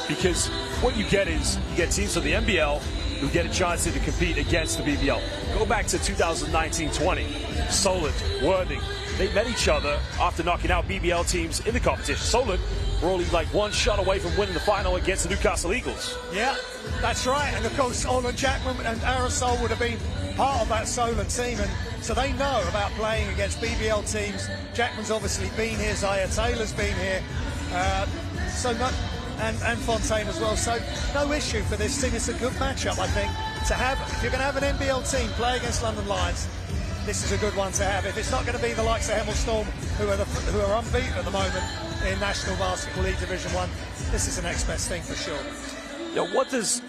because what you get is you get teams from the NBL who get a chance to compete against the BBL. Go back to 2019-20. Solent, Worthing, they met each other after knocking out BBL teams in the competition. Solent were only like one shot away from winning the final against the Newcastle Eagles. Yeah, that's right. And of course, Olin Jackman and Aerosol would have been part of that Solent team, and so they know about playing against BBL teams. Jackman's obviously been here, Zaya Taylor's been here, and Fontaine as well. So no issue for this team. It's a good matchup, I think, to have. If you're going to have an NBL team play against London Lions, this is a good one to have. If it's not going to be the likes of Hemel Storm, who are unbeaten at the moment in National Basketball League Division 1, this is the next best thing for sure. Yeah, what does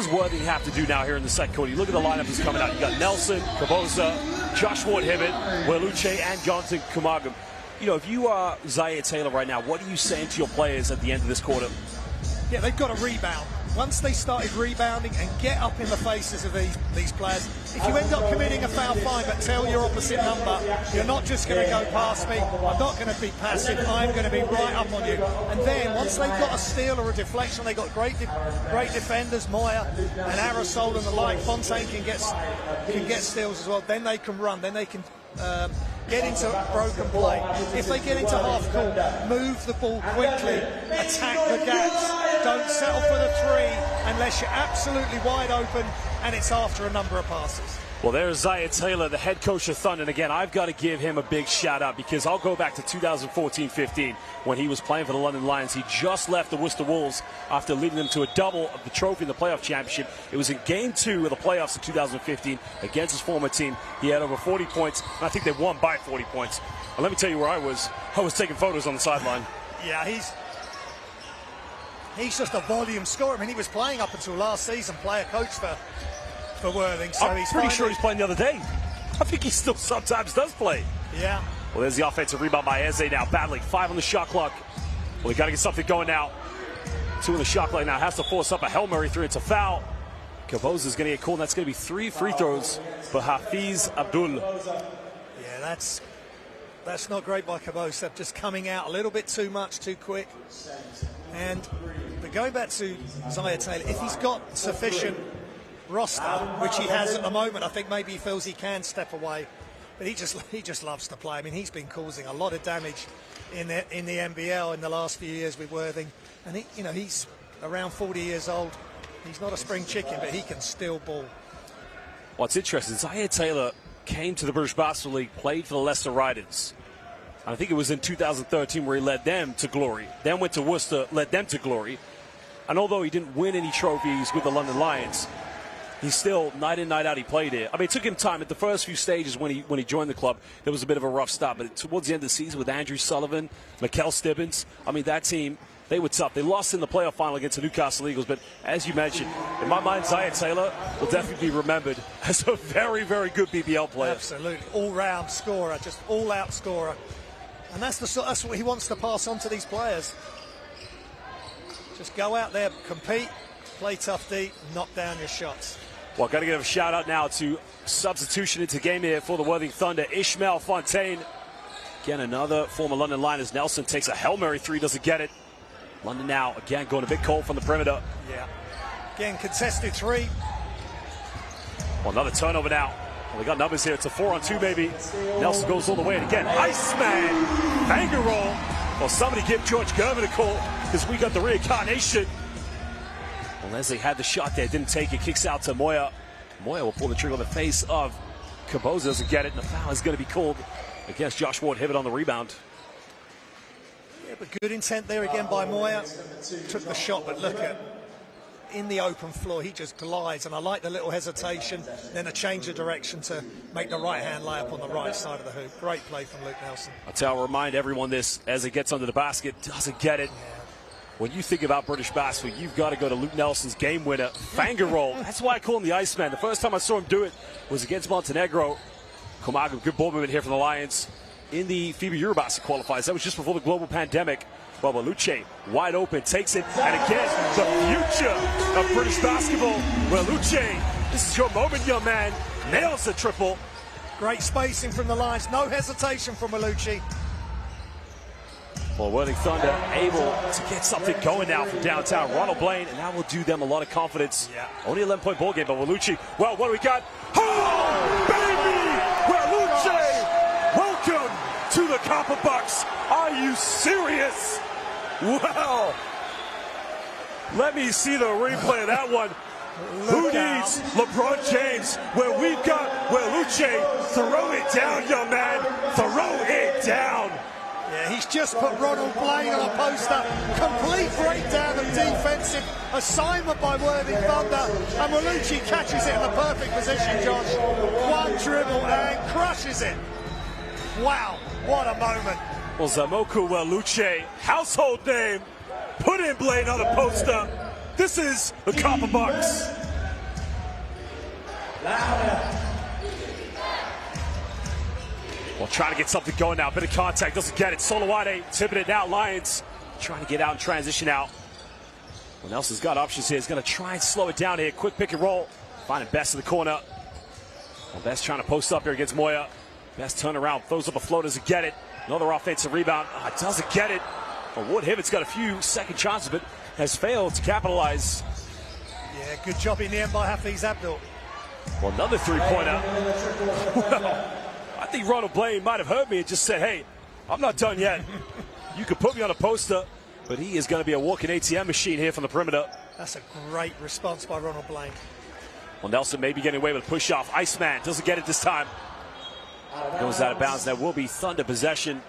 Worthing have to do now here in the second quarter? You look at the lineup that's coming out. You got Nelson, Kabosa, Josh Ward-Hibbett, Weluche, and Jonathan Kumagum. You know, if you are Zaya Taylor right now, what are you saying to your players at the end of this quarter? Yeah, they've got to rebound. Once they started rebounding and get up in the faces of these players, if you end up committing a foul, fine, but tell your opposite number, you're not just going to go past me, I'm not going to be passive, I'm going to be right up on you. And then, once they've got a steal or a deflection, they've got great defenders, Moya and Aerosol and the like, Fontaine can get steals as well, then they can run, then they can get into broken play. If they get into half court, move the ball quickly, attack the gaps, don't settle for the three unless you're absolutely wide open and it's after a number of passes. Well, there's Zaya Taylor, the head coach of Thunder. And again, I've got to give him a big shout out because I'll go back to 2014-15 when he was playing for the London Lions. He just left the Worcester Wolves after leading them to a double of the trophy in the playoff championship. It was in Game 2 of the playoffs in 2015 against his former team. He had over 40 points, and I think they won by 40 points. And let me tell you where I was. I was taking photos on the sideline. Yeah, he's just a volume scorer. I mean, he was playing up until last season, player-coach for Worthing. So I'm pretty sure he's playing the other day. I think he still sometimes does play. Yeah. Well, there's the offensive rebound by Eze now, battling 5 on the shot clock. Well, they got to get something going now. 2 on the shot clock now. Has to force up a Hail Mary 3. It's a foul. Kabosa is going to get called. That's going to be 3 free throws for Hafiz Abdul. Yeah, that's not great by Kabosa. Just coming out a little bit too much, too quick. But going back to Zaya Taylor, if he's got sufficient roster, which he has at the moment, I think maybe he feels he can step away, but he just loves to play. I mean, he's been causing a lot of damage in the NBL in the last few years with Worthing, and he's around 40 years old. He's not a spring chicken, but he can still ball. What's interesting, Zaya Taylor came to the British Basketball League, played for the Leicester Riders. I think it was in 2013 where he led them to glory. Then went to Worcester, led them to glory. And although he didn't win any trophies with the London Lions, he's still, night in, night out, he played here. I mean, it took him time. At the first few stages when he joined the club, there was a bit of a rough start. But towards the end of the season with Andrew Sullivan, Mikel Stibbins, I mean, that team, they were tough. They lost in the playoff final against the Newcastle Eagles. But as you mentioned, in my mind, Zaya Taylor will definitely be remembered as a very, very good BBL player. Absolutely. All-round scorer, just all-out scorer. And that's what he wants to pass on to these players. Just go out there, compete, play tough D, knock down your shots. Well, got to give a shout out now to substitution into game here for the Worthing Thunder, Ishmael Fontaine. Again, another former London Liners. Nelson takes a Hail Mary 3, doesn't get it. London now, again, going a bit cold from the perimeter. Yeah. Again, contested 3. Well, another turnover now. Well, they got numbers here. It's a 4-on-2, baby. Nelson goes all the way. And again, Iceman, finger roll. Well, somebody give George Gervin a call because we got the reincarnation. Well, Leslie had the shot there, didn't take it. Kicks out to Moya. Moya will pull the trigger on the face of Kabosa. Doesn't get it, and the foul is going to be called against Josh Ward-Hibbett on the rebound. Yeah, but good intent there again by Moya. Took the shot, but look at in the open floor, he just glides, and I like the little hesitation, then a change of direction to make the right-hand layup on the right side of the hoop. Great play from Luke Nelson. I'll remind everyone this as it gets under the basket, doesn't get it. Yeah. When you think about British basketball, you've got to go to Luke Nelson's game winner, finger roll. That's why I call him the Iceman. The first time I saw him do it was against Montenegro. Komaga, good ball movement here from the Lions in the FIBA Eurobasket qualifiers. That was just before the global pandemic. Well, Waluche wide open, takes it, and again, the future of British basketball. Waluche, this is your moment, young man. Nails the triple. Great spacing from the Lions. No hesitation from Waluche. Well, Worthing Thunder able to get something going now from downtown. Ronald Blaine, and that will do them a lot of confidence. Yeah. Only an 11-point ball game, but Waluche, well, what do we got? Oh, baby! Waluche! Welcome to the Copper Bucks. Are you serious? Wow. Let me see the replay of that one. Who needs LeBron James when we've got Waluche? Throw it down, young man. Throw it down. Yeah, he's just put Ronald Blaine on a poster. Complete breakdown of defensive assignment by Worthing Thunder. And Waluche catches it in the perfect position, Josh. One dribble and crushes it. Wow, what a moment. Well, Zamoku Waluche, household name, put in Blaine on a poster. This is the Copper Bucks. Well, trying to get something going now. Bit of contact, doesn't get it. Solowade tipping it now. Lions trying to get out and transition out. Well, Nelson's got options here. He's going to try and slow it down here. Quick pick and roll. Finding Best in the corner. Well, Best trying to post up here against Moya. Best turn around, throws up a float, doesn't get it. Another offensive rebound. Doesn't get it. Well, Wood Hibbett's got a few second chances, but has failed to capitalize. Yeah, good job in the end by Hafiz Abdul. Well, another three-pointer. Well, I think Ronald Blaine might have heard me and just said, hey, I'm not done yet. You could put me on a poster, but he is going to be a walking ATM machine here from the perimeter. That's a great response by Ronald Blaine. Well, Nelson may be getting away with a push-off. Iceman doesn't get it this time. Goes out of bounds. That will be Thunder possession.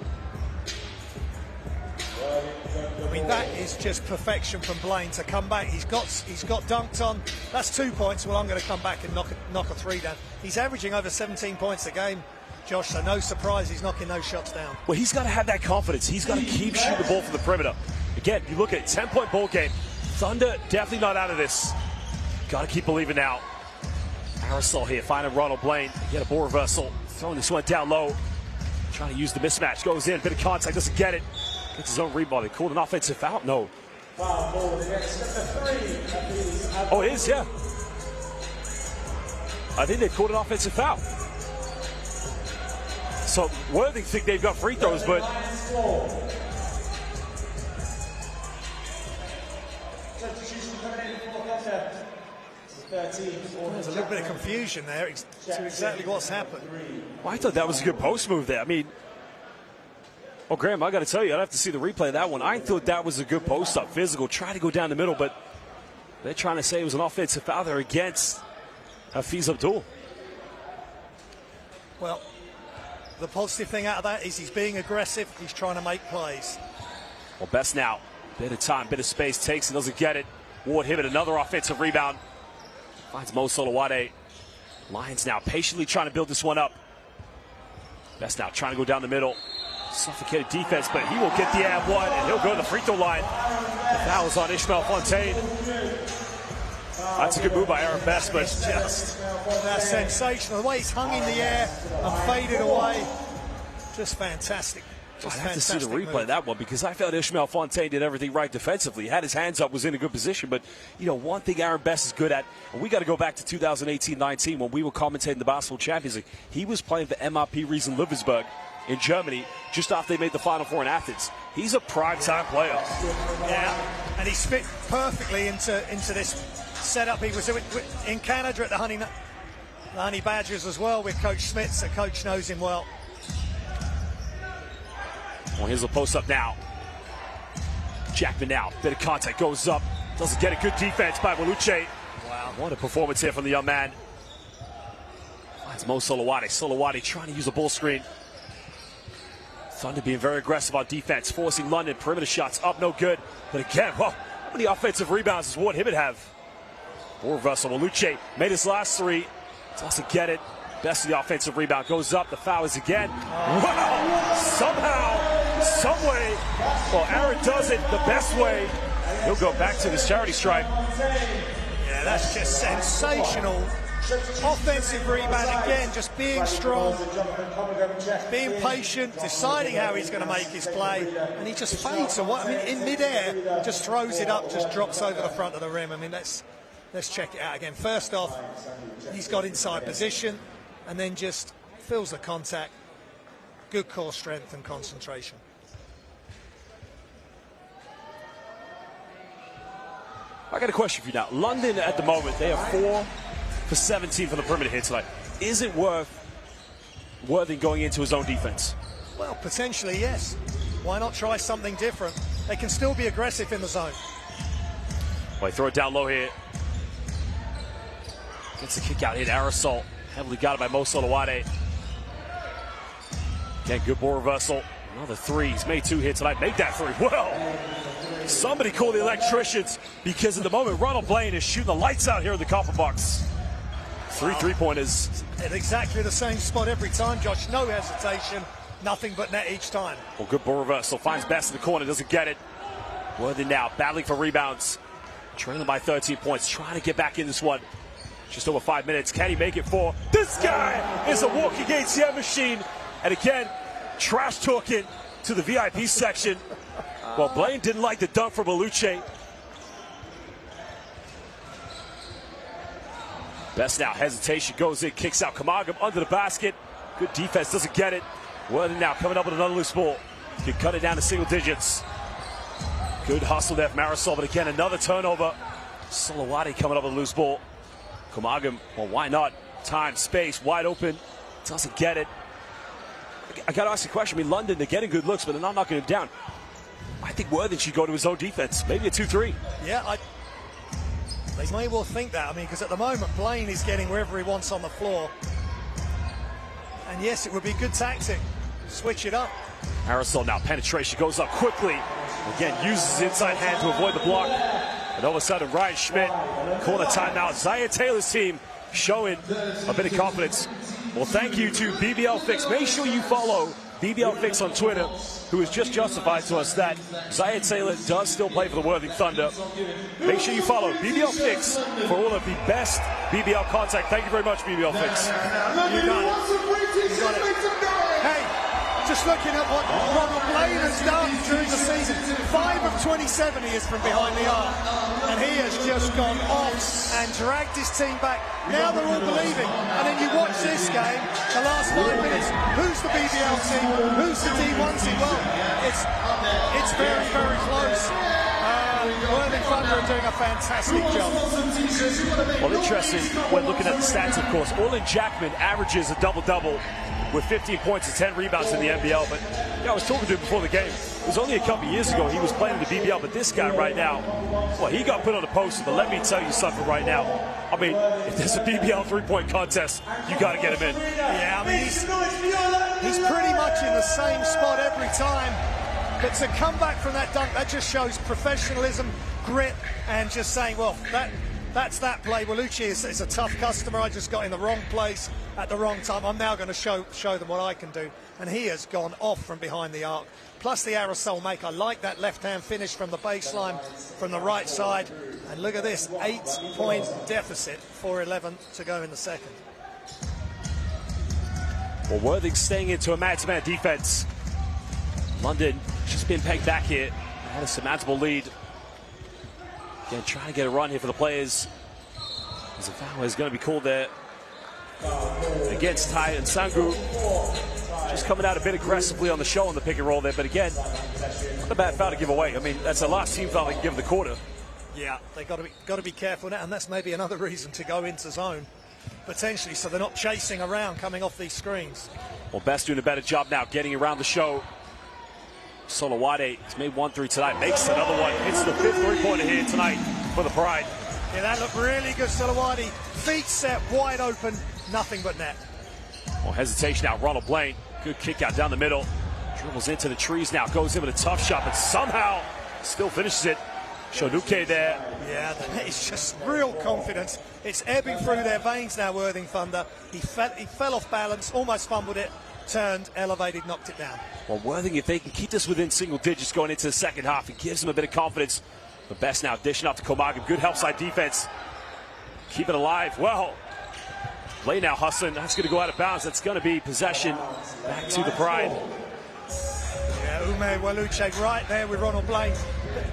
I mean, that is just perfection from Blaine to come back. He's got dunked on. That's 2 points. Well, I'm going to come back and knock a three down. He's averaging over 17 points a game, Josh, so no surprise he's knocking those shots down. Well, he's got to have that confidence. He's got to keep shooting the ball from the perimeter. Again, you look at it, 10-point ball game. Thunder definitely not out of this. Got to keep believing now. Aerosol here, finding Ronald Blaine. Get a ball reversal. Throwing this one down low. Trying to use the mismatch. Goes in, bit of contact, doesn't get it. Gets his own rebound. They called an offensive foul? No. Oh, it is, yeah. I think they called an offensive foul. So Worthing think they've got free throws, but there's a little bit of confusion there to exactly what's happened. Well, I thought that was a good post move there. I mean, oh, Graham, I got to tell you, I'd have to see the replay of that one. I thought that was a good post up, physical, trying to go down the middle, but they're trying to say it was an offensive foul there against Hafiz Abdul. Well, the positive thing out of that is he's being aggressive. He's trying to make plays. Well, Best now. Bit of time, bit of space, takes it, doesn't get it. Ward Hibbett, another offensive rebound. Finds Mo Solowade. Lions now patiently trying to build this one up. Best now trying to go down the middle. Suffocated defense, but he will get the ad one, and he'll go to the free throw line. The foul is on Ishmael Fontaine. That's a good move by Aaron Best, but just that's sensational. The way he's hung in the air and faded away. Just fantastic. I'd have to see the replay of that one, because I felt Ishmael Fontaine did everything right defensively. He had his hands up, was in a good position. But, you know, one thing Aaron Best is good at, and we got to go back to 2018-19 when we were commentating the Basketball Champions League. He was playing for MRP Riesen Liversberg in Germany just after they made the Final Four in Athens. He's a prime-time player. Yeah, and he's fit perfectly into this setup. He was in Canada at the Honey Badgers as well with Coach Smits. The coach knows him well. Well, here's a post-up now. Jackman now. Bit of contact. Goes up. Doesn't get a good defense by Waluche. Wow. What a performance here from the young man. Finds Mo Solowade. Solowade trying to use a ball screen. Thunder being very aggressive on defense. Forcing London. Perimeter shots up. No good. But again, well, how many offensive rebounds does Ward Hibbett have? Ball reversal. Waluche made his last three. Doesn't get it. Best of the offensive rebound. Goes up. The foul is again. Wow. Somehow, some way, well, Aaron does it the best way. He'll go back to his charity stripe. Yeah, that's just sensational Offensive rebound again, just being strong, being patient, deciding how he's going to make his play, and he just fades away. I mean, in midair, just throws it up, just drops over the front of the rim. I mean, let's check it out again. First off, he's got inside position, and then just feels the contact. Good core strength and concentration. I got a question for you now. London at the moment, they are 4 for 17 from the perimeter here tonight. Is it worth Worthing going into his own defense? Well, potentially, yes. Why not try something different? They can still be aggressive in the zone. Well, they throw it down low here. Gets the kick out hit. Aerosol heavily guarded by Mo Solowade. Again, good ball reversal. Another three. He's made 2 here tonight. Make that 3. Well, somebody call the electricians, because at the moment, Ronald Blaine is shooting the lights out here in the copper box. 3 3-pointers. At exactly the same spot every time, Josh. No hesitation. Nothing but net each time. Well, good ball reversal. Finds Best in the corner. Doesn't get it. Worthing now battling for rebounds. Trailing by 13 points. Trying to get back in this one. Just over 5 minutes. Can he make it 4? This guy is a walking ATM machine. And again, trash talking to the VIP section. Well, Blaine didn't like the dunk from Belucci. Best now, hesitation, goes in, kicks out Kamagam under the basket. Good defense, doesn't get it. Worthing now coming up with another loose ball. Can cut it down to single digits. Good hustle there from Marisol, but again, another turnover. Solowade coming up with a loose ball. Kamagam, well, why not? Time, space, wide open. Doesn't get it. I got to ask a question. I mean, London, they're getting good looks, but they're not knocking him down. I think Worthing should go to his own defense. Maybe a 2-3. Yeah, they may well think that. I mean, because at the moment, Blaine is getting wherever he wants on the floor. And yes, it would be good tactic. Switch it up. Aerosol now, penetration goes up quickly. Again, uses his inside hand to avoid the block. And all of a sudden, Ryan Schmidt, corner timeout. Zaire Taylor's team showing a bit of confidence. Well, thank you to BBL Fix. Make sure you follow BBL Fix on Twitter, who has just justified to us that Zaire Taylor does still play for the Worthing Thunder. Make sure you follow BBL Fix for all of the best BBL contact. Thank you very much, BBL Fix. You got it. You got it. Hey, just looking at what Ronald Blaine has done during the season. 5 of 27 he is from behind the arc. And he has just gone off and dragged his team back. Now they're all believing. And then you watch this game, the last 5 minutes. Who's the BBL team? Who's the D1 team? Well, it's very, very close. Worthing Thunder are doing a fantastic job. Well, interesting when looking at the stats, of course. Orlin Jackman averages a double-double with 15 points and 10 rebounds in the NBL. But I was talking to him before the game. It was only a couple years ago he was playing in the BBL, but this guy right now, well, he got put on the poster, but let me tell you something right now. I mean, if there's a BBL three-point contest, you got to get him in. Yeah, I mean, he's pretty much in the same spot every time. But to come back from that dunk, that just shows professionalism, grit, and just saying, well, that's that play. Belucci is a tough customer. I just got in the wrong place at the wrong time. I'm now going to show them what I can do. And he has gone off from behind the arc. Plus the aerosol make. I like that left-hand finish from the baseline, from the right side. And look at this, 8-point deficit, 4:11 to go in the second. Well, Worthing staying into a man-to-man defense. London just been pegged back here. Had a surmountable lead. Again, trying to get a run here for the players. As a foul is going to be called there against Ty and Sangu. Just coming out a bit aggressively on the show on the pick and roll there. But again, not a bad foul to give away. I mean, that's the last team foul they can give in the quarter. Yeah, they've got to be careful now. And that's maybe another reason to go into zone, potentially, so they're not chasing around coming off these screens. Well, Best doing a better job now getting around the show. Solowade has made 1-3 tonight, makes another one, hits the 5th three-pointer here tonight for the Pride. Yeah, that looked really good, Solowade. Feet set, wide open, nothing but net. Well, hesitation now, Ronald Blaine. Good kick out down the middle. Dribbles into the trees now, goes in with a tough shot, but somehow still finishes it. Shoduke there. Yeah, it's just real confidence. It's ebbing through their veins now, Worthing Thunder. He fell off balance, almost fumbled it, turned, elevated, knocked it down. Well, Worthing, if they can keep this within single digits going into the second half, it gives them a bit of confidence. The Best now dishing off to Komagam. Good help side defense. Keep it alive. Well, Blaine now hustling. That's going to go out of bounds. That's going to be possession back to the Pride. Yeah, Ume Waluche right there with Ronald Blaine.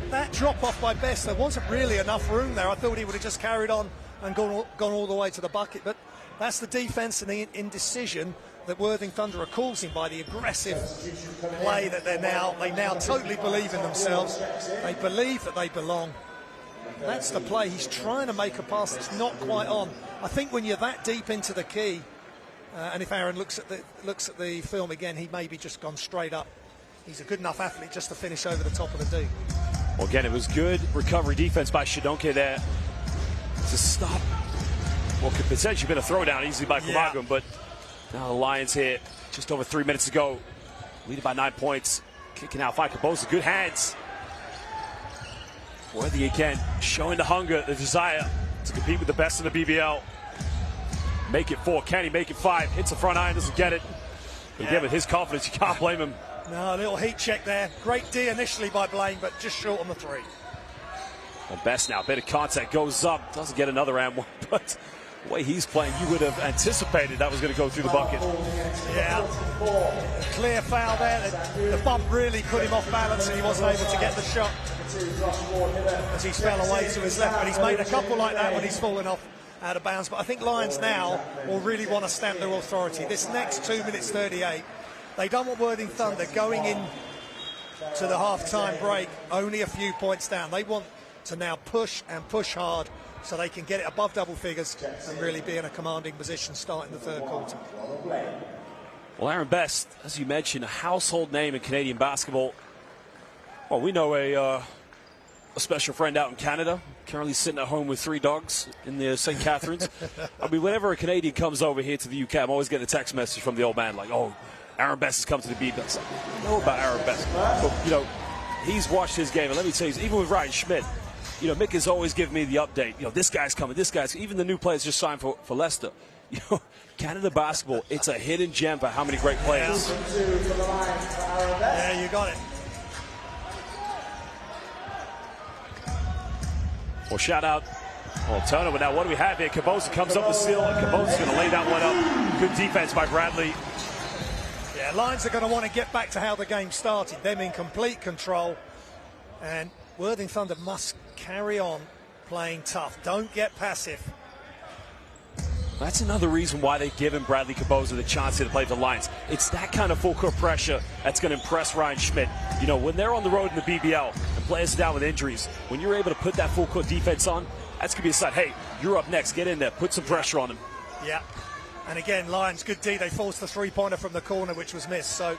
That drop off by Best, there wasn't really enough room there. I thought he would have just carried on and gone all the way to the bucket. But that's the defense and the indecision that Worthing Thunder are causing by the aggressive play that they now totally believe in themselves. They believe that they belong. That's the play. He's trying to make a pass that's not quite on. I think when you're that deep into the key, and if Aaron looks at the film again, he maybe just gone straight up. He's a good enough athlete just to finish over the top of the D. Well, again, it was good recovery defense by Shidonke there to stop what could potentially been a throwdown easily by Kumagum, but now the Lions here just over 3 minutes ago, leading by 9 points, kicking out Fine Kabosa, good hands. Worthy again, showing the hunger, the desire to compete with the best in the BBL. Make it 4, can he make it 5? Hits the front iron, doesn't get it. But again, with his confidence, you can't blame him. No, a little heat check there. Great D initially by Blaine, but just short on the 3. Well, Best now, bit of contact, goes up, doesn't get another and one, but the way he's playing, you would have anticipated that was going to go through the bucket. Yeah, clear foul there. The bump really put him off balance and he wasn't able to get the shot as he fell away to his left. But he's made a couple like that when he's fallen off out of bounds. But I think Lions now will really want to stamp their authority. This next 2 minutes 38, they don't want Worthing Thunder going in to the half-time break only a few points down. They want to now push and push hard so they can get it above double figures and really be in a commanding position starting the third quarter. Well, Aaron Best, as you mentioned, a household name in Canadian basketball. Well, we know a special friend out in Canada, currently sitting at home with 3 dogs in the St. Catharines. I mean, whenever a Canadian comes over here to the UK, I'm always getting a text message from the old man like, oh, Aaron Best has come to the BBL. Like, I know about Aaron Best. But, you know, he's watched his game. And let me tell you, even with Ryan Schmidt, you know, Mick has always given me the update. You know, this guy's coming, this guy's, even the new players just signed for Leicester. You know, Canada basketball, it's a hidden gem for how many great players. Yeah, you got it. Well, shout out. Well, turnover now. What do we have here? Kabosa comes up the seal, and Kabosa's going to lay that one up. Good defense by Bradley. Yeah, Lions are going to want to get back to how the game started. Them in complete control. And Worthing Thunder must carry on playing tough. Don't get passive. That's another reason why they've given Bradley Kabosa the chance to play for the Lions. It's that kind of full court pressure that's going to impress Ryan Schmidt. You know, when they're on the road in the BBL and players are down with injuries, when you're able to put that full court defense on, that's going to be a sign. Hey, you're up next. Get in there. Put some pressure on them. Yeah. And again, Lions, good D. They forced the three-pointer from the corner, which was missed. So,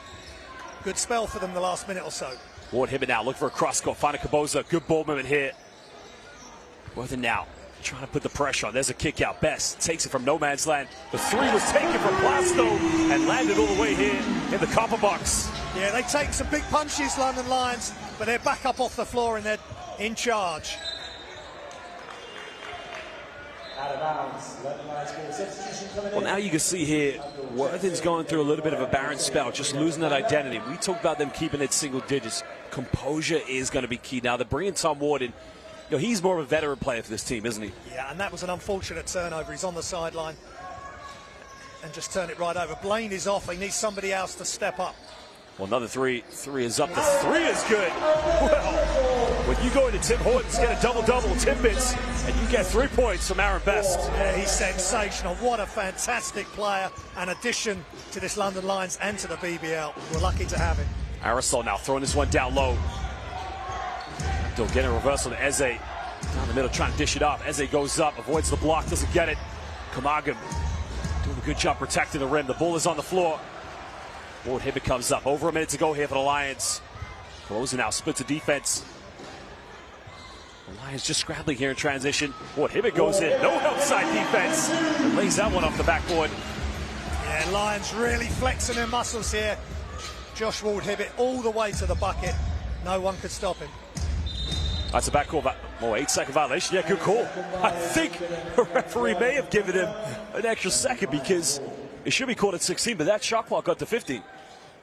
good spell for them the last minute or so. Ward Hibbert now, look for a cross-court. Find a Kabosa. Good ball movement here. Worthing now, trying to put the pressure on. There's a kick out. Best takes it from no man's land. The 3 was taken from Blasto and landed all the way here in the copper box. Yeah, they take some big punches, London Lions, but they're back up off the floor and they're in charge. Well, now you can see here, Worthing's going through a little bit of a barren spell, just losing that identity. We talked about them keeping it single digits. Composure is going to be key. Now, they're bringing Tom Ward in. You know, he's more of a veteran player for this team, isn't he? Yeah, and that was an unfortunate turnover. He's on the sideline and just turn it right over. Blaine is off. He needs somebody else to step up. Well, another 3. 3 is up. The 3 is good. Well, when you go into Tim Hortons, get a double-double, tidbits, and you get 3 points from Aaron Best. Yeah, he's sensational. What a fantastic player. An addition to this London Lions and to the BBL. We're lucky to have him. Aerosol now throwing this one down low. They'll get a reversal to Eze. Down the middle, trying to dish it off. Eze goes up, avoids the block, doesn't get it. Kamagam doing a good job protecting the rim. The ball is on the floor. Ward Hibbert comes up. Over a minute to go here for the Lions. Closing now, splits the defense. The Lions just scrambling here in transition. Ward Hibbert goes in. No outside defense. And lays that one off the backboard. Yeah, Lions really flexing their muscles here. Josh Ward Hibbert all the way to the bucket. No one could stop him. That's a backcourt. 8-second violation. Yeah, good call. I think the referee may have given him an extra second because it should be called at 16, but that shot clock got to 50.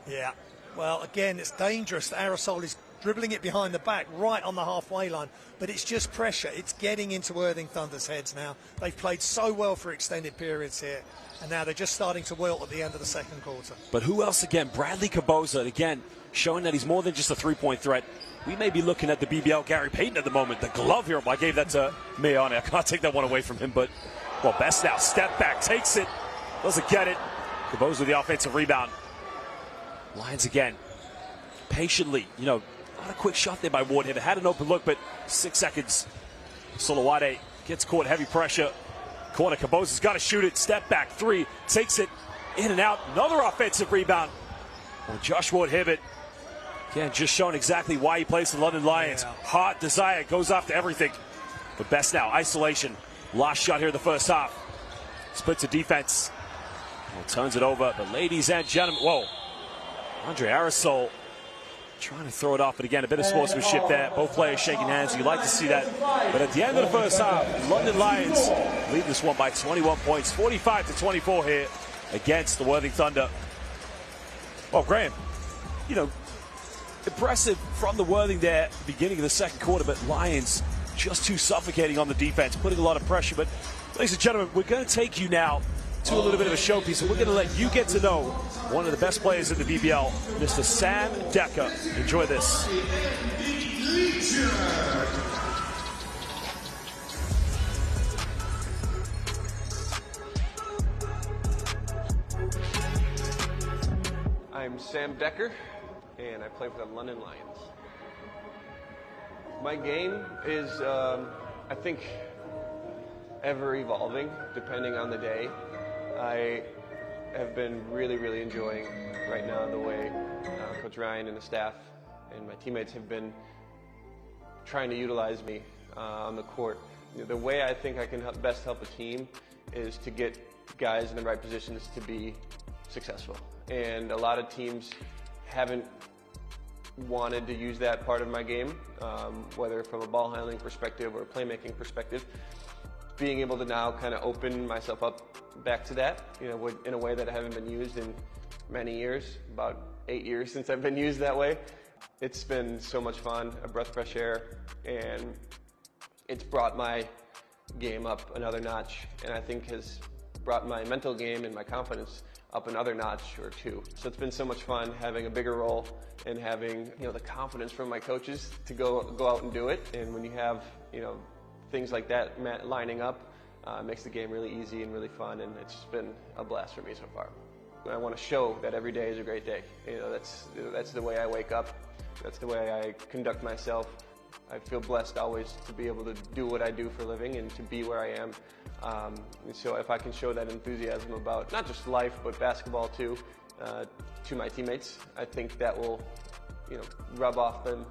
Yeah. Well, again, it's dangerous. Aerosol is dribbling it behind the back, right on the halfway line. But it's just pressure. It's getting into Worthing Thunder's heads now. They've played so well for extended periods here, and now they're just starting to wilt at the end of the second quarter. But who else again? Bradley Caboza, again, showing that he's more than just a three-point threat. We may be looking at the BBL Gary Payton at the moment. The glove here, I gave that to Mayane. I can't take that one away from him, but, well, Best now. Step back, takes it, doesn't get it. Caboza with the offensive rebound. Lions again, patiently, not a quick shot there by Ward here. They had an open look, but 6 seconds. Solowade gets caught, heavy pressure. Corner, Caboza's got to shoot it. Step back, three, takes it, in and out. Another offensive rebound. Well, Josh Ward-Hibbert, again, just showing exactly why he plays the London Lions. Yeah. Heart, desire, goes after everything. But Best now, isolation. Last shot here in the first half. Splits the defense. Well, turns it over, but ladies and gentlemen, whoa. Andre Aerosol trying to throw it off, but again, a bit of sportsmanship there. Both players shaking hands. You like to see that. But at the end of the first half, London Lions lead this one by 21 points, 45-24 here against the Worthing Thunder. Well, Graham, impressive from the Worthing there at the beginning of the second quarter, but Lions just too suffocating on the defense, putting a lot of pressure. But, ladies and gentlemen, we're going to take you now to a little bit of a showpiece, and we're going to let you get to know one of the best players in the BBL, Mr. Sam Decker. Enjoy this. I'm Sam Decker, and I play for the London Lions. My game is, I think, ever evolving, depending on the day. I have been really enjoying right now the way Coach Ryan and the staff and my teammates have been trying to utilize me on the court. The way I think I can best help a team is to get guys in the right positions to be successful. And a lot of teams haven't wanted to use that part of my game, whether from a ball handling perspective or a playmaking perspective. Being able to now kind of open myself up back to that, in a way that I haven't been used in many years, about 8 years since I've been used that way. It's been so much fun, a breath of fresh air, and it's brought my game up another notch, and I think has brought my mental game and my confidence up another notch or two. So it's been so much fun having a bigger role and having, the confidence from my coaches to go out and do it. And when you have, things like that lining up, makes the game really easy and really fun, and it's been a blast for me so far. I want to show that every day is a great day. That's the way I wake up. That's the way I conduct myself. I feel blessed always to be able to do what I do for a living and to be where I am. And so if I can show that enthusiasm about not just life but basketball too, to my teammates, I think that will, rub off them,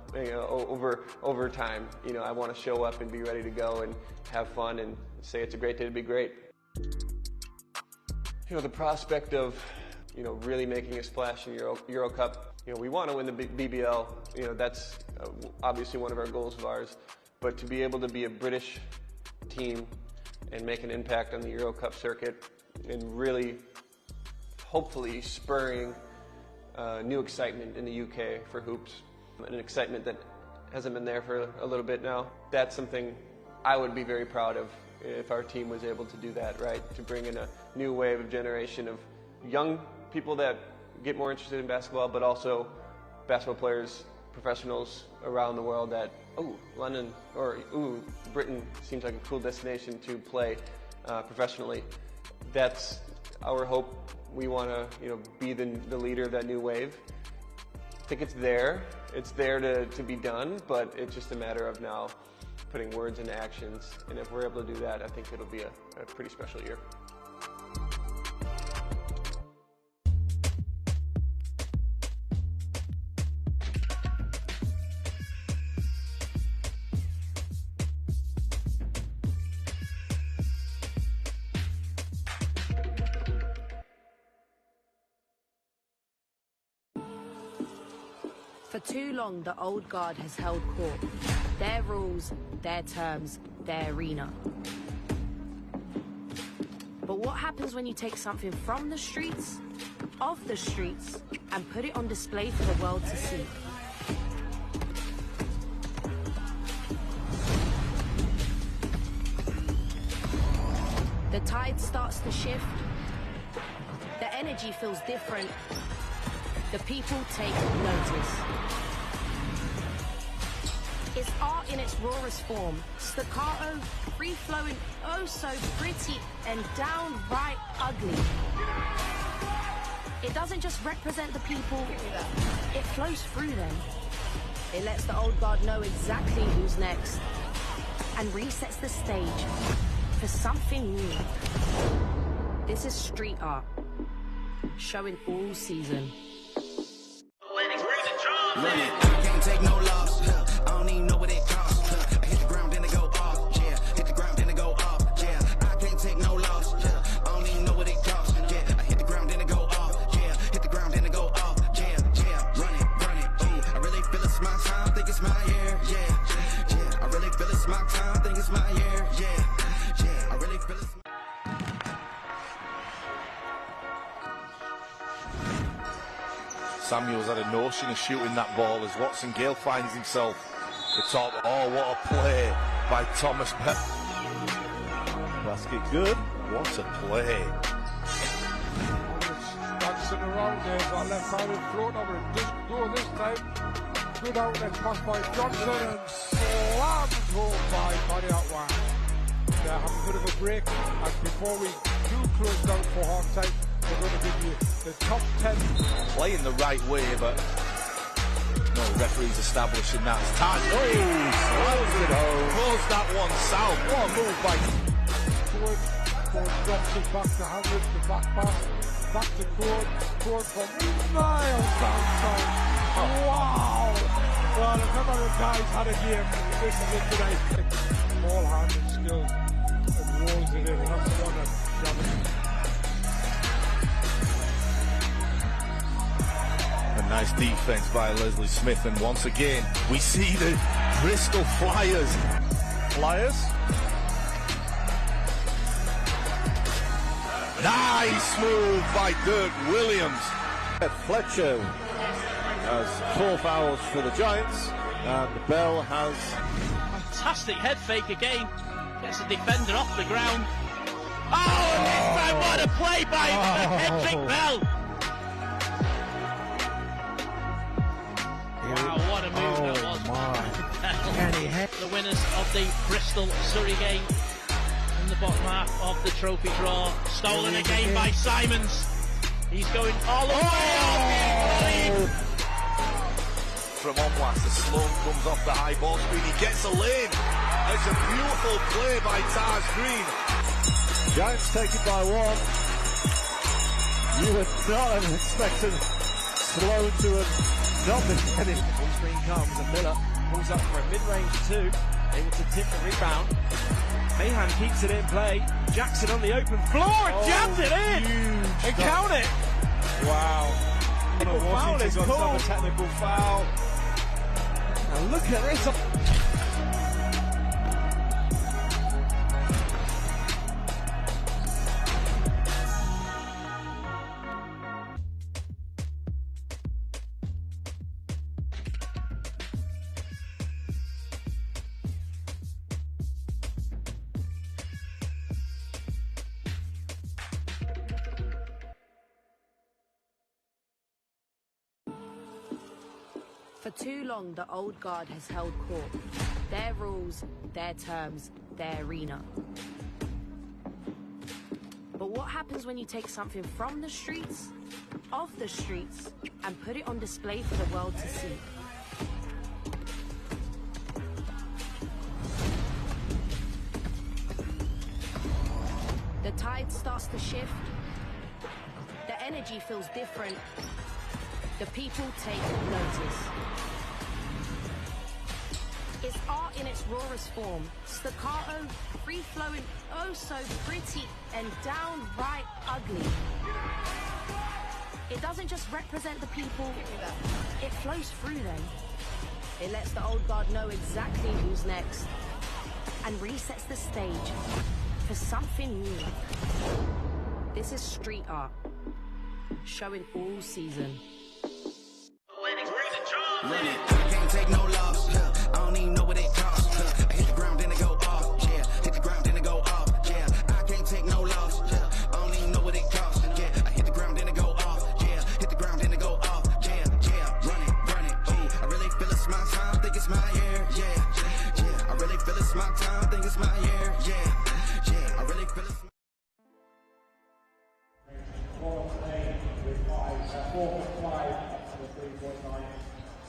over time. I want to show up and be ready to go and have fun and say it's a great day to be great. The prospect of, really making a splash in Euro Cup. We want to win the BBL. That's obviously one of our goals of ours. But to be able to be a British team and make an impact on the Euro Cup circuit and really, hopefully, spurring new excitement in the UK for hoops, an excitement that hasn't been there for a little bit now. That's something I would be very proud of if our team was able to do that, right? To bring in a new wave of generation of young people that get more interested in basketball, but also basketball players, professionals around the world that, London, or Britain seems like a cool destination to play professionally. That's our hope. We want to, be the leader of that new wave. I think it's there. It's there to be done, but it's just a matter of now putting words into actions. And if we're able to do that, I think it'll be a pretty special year. For too long, the old guard has held court. Their rules, their terms, their arena. But what happens when you take something from the streets, of the streets, and put it on display for the world to see? The tide starts to shift. The energy feels different. The people take notice. It's art in its rawest form. Staccato, free-flowing, oh so pretty, and downright ugly. It doesn't just represent the people, it flows through them. It lets the old guard know exactly who's next and resets the stage for something new. This is street art, showing all season. I can't take no loss. I don't even know what it costs. I hit the ground, then it go off. Yeah, hit the ground, then it go off. Yeah, I can't take no loss. I don't even know what it costs. Yeah, I hit the ground, then it go off. Yeah, hit the ground, then it go off. Yeah, run it. Ooh, I really feel it's my time, think it's my year. Yeah, I really feel it's my time, think it's my year. Yeah, I really feel it's. Samuel's had a notion of shooting that ball as Watson Gale finds himself atop. Oh, what a play by Thomas Bell. Basket good. What a play. Dancing around there, got left-handed float over it. Didn't go this time. Good outlet pass by Johnson and slammed home by Paddy Atwan. They have a bit of a break, and before we do close down for half time, we're going to give you the top 10. Playing the right way, but no referees establishing that. Taz slams it home. Pulls that one south. What a move by Ford drops it back to Hamlet, the back pass, back to Ford from miles downside. Wow! Well, if ever the guys had a game, this is it today. Ball handling skill and rolls it in. That's the one that a nice defense by Leslie Smith, and once again we see the Bristol Flyers. Nice move by Dirk Williams. Fletcher has 4 fouls for the Giants, and Bell has fantastic head fake again. Gets the defender off the ground. Oh, and this time what a play by Hedrick Bell. Wow, what a move that was. The winners of the Bristol Surrey game in the bottom half of the trophy draw. Stolen again by Simons. He's going all the way up. From Omlas, the slope comes off the high ball screen. He gets a lane. It's a beautiful play by Taz Green. Giants take it by 1. You would not have expected Sloan to have not been getting. Full screen comes and Miller pulls up for a mid-range 2, able to tip the rebound. Mahan keeps it in play. Jackson on the open floor and jams it in and count it. Wow. Foul is called. A technical foul. And look at this. For too long, the old guard has held court. Their rules, their terms, their arena. But what happens when you take something from the streets, off the streets, and put it on display for the world to see? The tide starts to shift. The energy feels different. The people take notice. It's art in its rawest form. Staccato, free-flowing, oh so pretty, and downright ugly. It doesn't just represent the people, it flows through them. It lets the old guard know exactly who's next and resets the stage for something new. This is street art, showing all season. I can't take no loss. I don't even know what it costs. I hit the ground, then it go off. Yeah, hit the ground, then it go off. Yeah, I can't take no loss.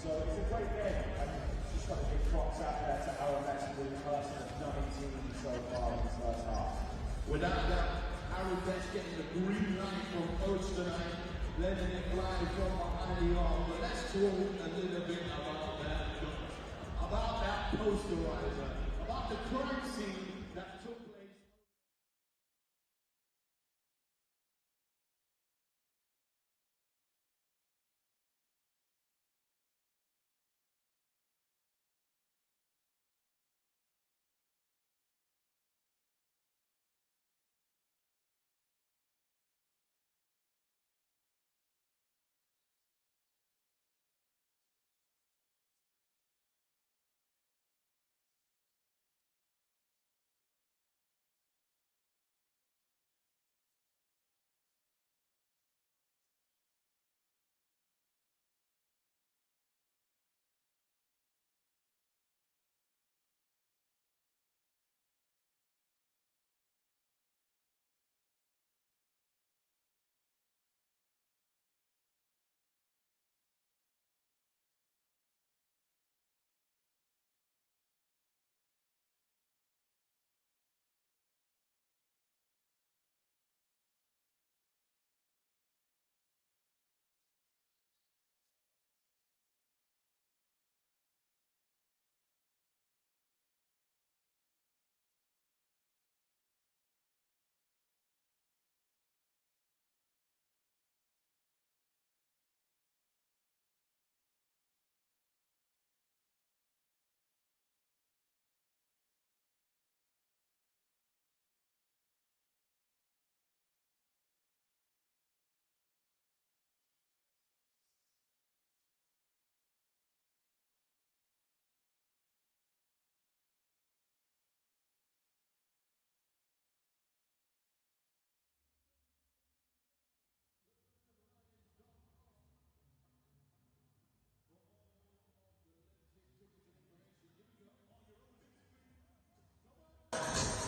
So it's a great game, and just got a big props out there to our best with the person of 19 so far in this first half. Without that, Aaron Best getting the green light from coach tonight, letting it fly from behind the arm. But let's talk a little bit about that posterizer, about the crime scene that took place.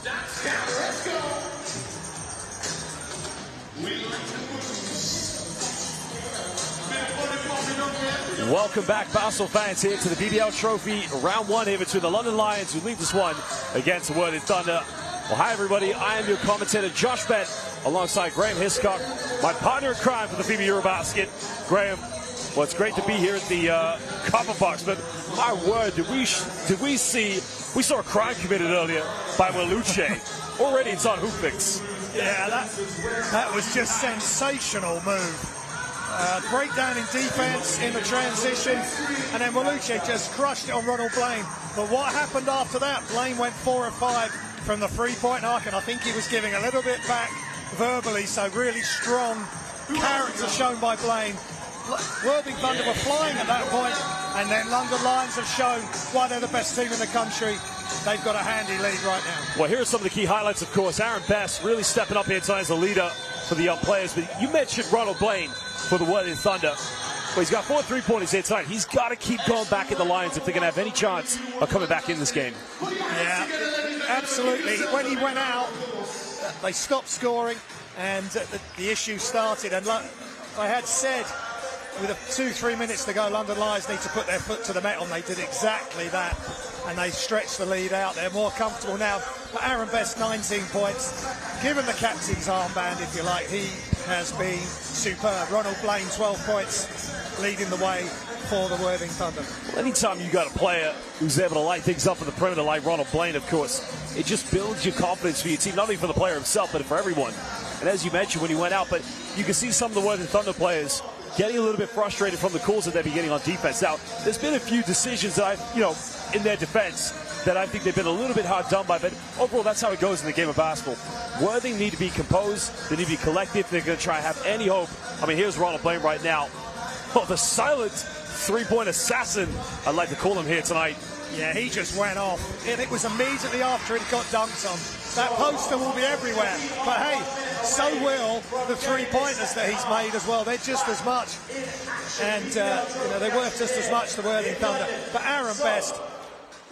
Let's go. Welcome back, Basel fans, here to the BBL Trophy round one here between the London Lions, who lead this one against the Worthing Thunder. Well, hi everybody, I am your commentator Josh Bett, alongside Graham Hiscock, my partner in crime for the FIBA Eurobasket. Graham, well, it's great to be here at the Copper Box, but my word, we saw a crime committed earlier by Waluche. Already it's on Hoopfix. Yeah, that was just sensational move. Breakdown in defense in the transition, and then Waluche just crushed it on Ronald Blaine. But what happened after that? Blaine went 4 of 5 from the three-point arc, and I think he was giving a little bit back verbally, so really strong character shown by Blaine. Worthing Thunder were flying at that point, and then London Lions have shown why they're the best team in the country. They've got a handy lead right now. Well, here are some of the key highlights, of course. Aaron Best really stepping up here tonight as a leader for the young players. But you mentioned Ronald Blaine for the Worthing Thunder. Well, he's got 4 3-pointers here tonight. He's got to keep going back at the Lions if they're going to have any chance of coming back in this game. Yeah, absolutely. When he went out, they stopped scoring, and the issue started. And I had said, with 2-3 minutes to go, London Lions need to put their foot to the metal, and they did exactly that. And they stretched the lead out. They're more comfortable now. But Aaron Best, 19 points. Given the captain's armband, if you like, he has been superb. Ronald Blaine, 12 points, leading the way for the Worthing Thunder. Well, anytime you got a player who's able to light things up for the perimeter like Ronald Blaine, of course, it just builds your confidence for your team, not only for the player himself, but for everyone. And as you mentioned when he went out, but you can see some of the Worthing Thunder players getting a little bit frustrated from the calls that they've been getting on defense. Now, there's been a few decisions that in their defense that I think they've been a little bit hard done by, but overall that's how it goes in the game of basketball. Worthing need to be composed, they need to be collective, they're going to try and have any hope. I mean, here's Ronald Blaine right now. Oh, the silent three-point assassin, I'd like to call him here tonight. Yeah, he just went off, and it was immediately after it got dunked on. That poster will be everywhere, but hey, so will the three-pointers that he's made as well. They're just as much, and they're worth just as much, the Worthing Thunder. But Aaron Best,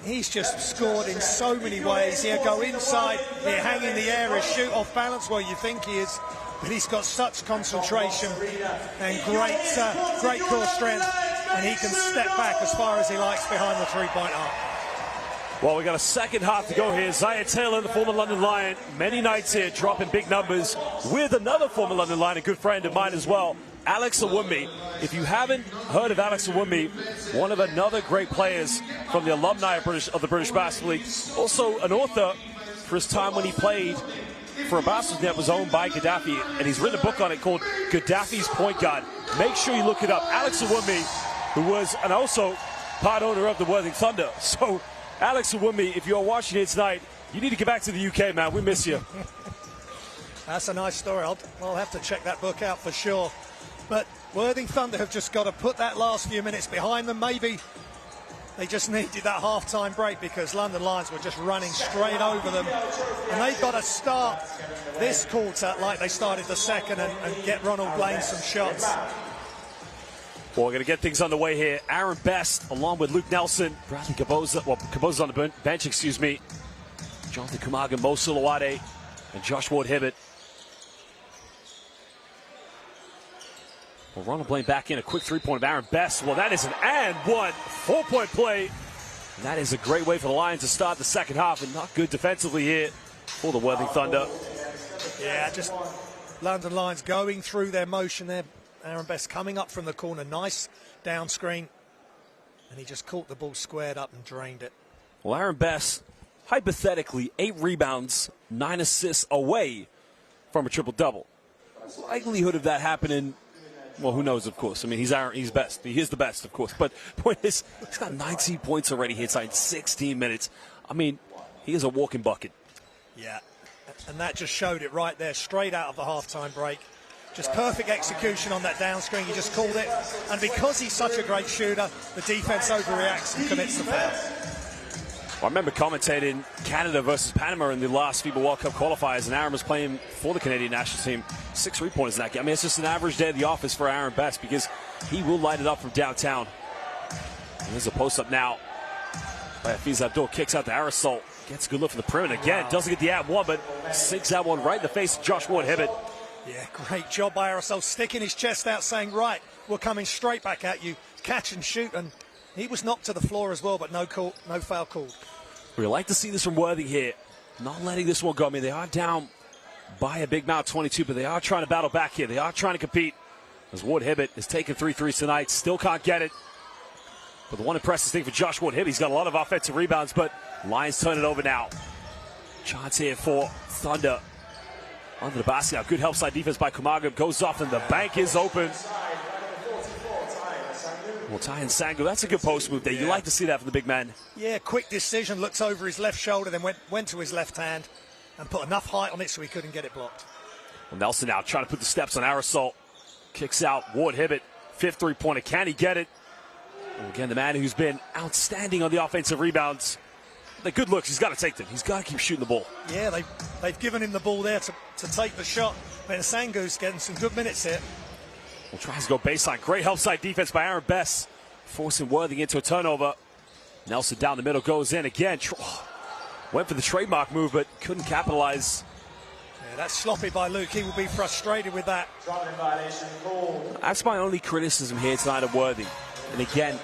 he's just scored in so many ways. He'll go inside, he'll hang in the air, he'll shoot off balance where you think he is, but he's got such concentration and great core strength. and he can step back as far as he likes behind the three-point arc. Well, we got a second half to go here. Zaire Taylor, the former London Lion, many nights here dropping big numbers with another former London Lion, a good friend of mine as well, Alex Awunmi. If you haven't heard of Alex Awunmi, one of another great players from the alumni of the British Basketball League, also an author for his time when he played for a basketball that was owned by Gaddafi, and he's written a book on it called Gaddafi's Point Guard. Make sure you look it up. Alex Awunmi, who was and also part owner of the Worthing Thunder. So Alex Awunmi, if you're watching it tonight, you need to get back to the UK, man. We miss you. That's a nice story. I'll have to check that book out for sure. But Worthing Thunder have just got to put that last few minutes behind them. Maybe they just needed that half-time break because London Lions were just running straight over them. And they've got to start this quarter like they started the second and get Ronald Blaine some shots. Well, we're going to get things underway here. Aaron Best, along with Luke Nelson, Bradley Caboza, Caboza's on the bench, excuse me. Jonathan Kumaga, Mo Sulawade, and Josh Ward-Hibbert. Well, Ronald Blaine back in, a quick three-point of Aaron Best. Well, that is an and one four-point play. And that is a great way for the Lions to start the second half, and not good defensively here for the Worthing Thunder. Yeah, just London Lions going through their motion there. Aaron Best coming up from the corner, nice down screen, and he just caught the ball squared up and drained it. Well, Aaron Best, hypothetically, 8 rebounds, 9 assists away from a triple-double. Likelihood of that happening, well, who knows, of course. I mean, he's best. He is the best, of course. But point is, he's got 19 points already here inside 16 minutes. I mean, he is a walking bucket. Yeah, and that just showed it right there, straight out of the halftime break. Just perfect execution on that down screen. He just called it. And because he's such a great shooter, the defense overreacts and commits the foul. Well, I remember commentating Canada versus Panama in the last FIBA World Cup qualifiers, and Aaron was playing for the Canadian national team. 6 3-pointers in that game. I mean, it's just an average day at the office for Aaron Best because he will light it up from downtown. And there's a post-up now by Hafiz Abdul. Kicks out to Aerosol. Gets a good look from the perimeter. Again, doesn't get the at one, but sinks that one right in the face of Josh Ward-Hibbert. Yeah, great job by Aerosol, sticking his chest out, saying, right, we're coming straight back at you, catch and shoot. And he was knocked to the floor as well, but no foul called. We'd like to see this from Worthing here, not letting this one go. I mean, they are down by a big amount, 22, but they are trying to battle back here. They are trying to compete. As Ward-Hibbert is taking 3 threes tonight, still can't get it. But the one impressive thing for Josh Ward-Hibbert, he's got a lot of offensive rebounds, but Lions turn it over now. Chance here for Thunder. Under the basket now. Good help side defense by Kumaga. Goes off and the bank is open. Well, Ty and Sango, that's a good post move there. You like to see that from the big man. Yeah, quick decision. Looks over his left shoulder, then went to his left hand and put enough height on it so he couldn't get it blocked. Well, Nelson now trying to put the steps on Aerosol. Kicks out Ward-Hibbert. 5th three-pointer. Can he get it? And again, the man who's been outstanding on the offensive rebounds. The good looks, he's got to take them. He's got to keep shooting the ball. Yeah, they've given him the ball there to take the shot. But Sango's getting some good minutes here. Well, tries to go baseline. Great help side defense by Aaron Best. Forcing Worthing into a turnover. Nelson down the middle, goes in again. Went for the trademark move, but couldn't capitalize. Yeah, that's sloppy by Luke. He will be frustrated with that. That's my only criticism here tonight of Worthing. And again,